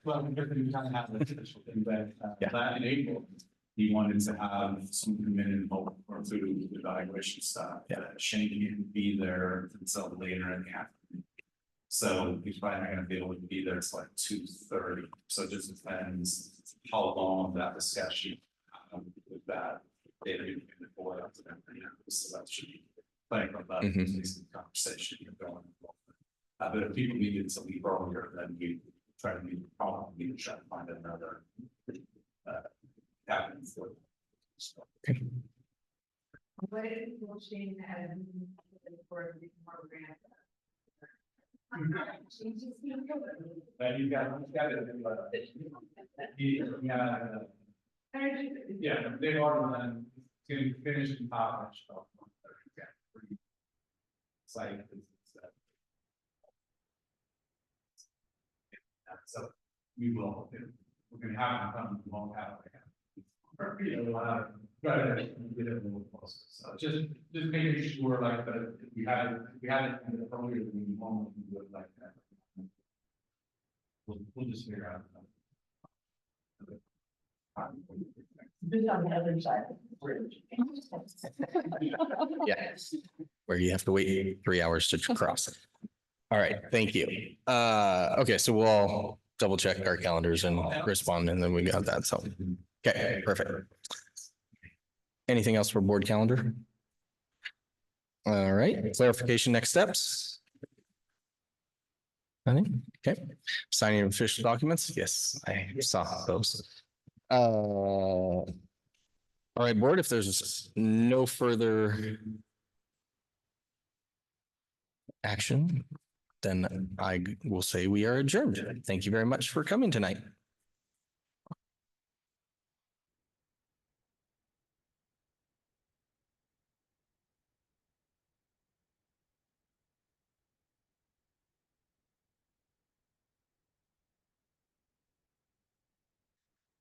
Well, we kind of have an official thing, but Yeah. back in April, he wanted to have some come in and help or through the evaluation stuff. Yeah. Shane can be there until later in the afternoon. So he's probably not gonna be able to be there. It's like 2:30. So it just depends how long that discussion with that. Data in the board up to them, so that should be playing from that conversation going. But if people needed to leave earlier, then we try to be probably try to find another avenue for it. So, What if people change that for the program? you got it. Yeah, they are to finish in top. It's like. So we will, we're gonna have them come, we won't have. Get it a little closer. So just making sure like that if we had it in the earlier than we normally would like that. We'll just figure out. On the other side of the bridge. Yeah, where you have to wait 3 hours to cross it. All right, thank you. Okay, so we'll all double check our calendars and respond, and then we got that. So, okay, perfect. Anything else for board calendar? All right, clarification, next steps. Nothing? Okay, signing of official documents. Yes, I saw those. All right, board, if there's no further action, then I will say we are adjourned. Thank you very much for coming tonight.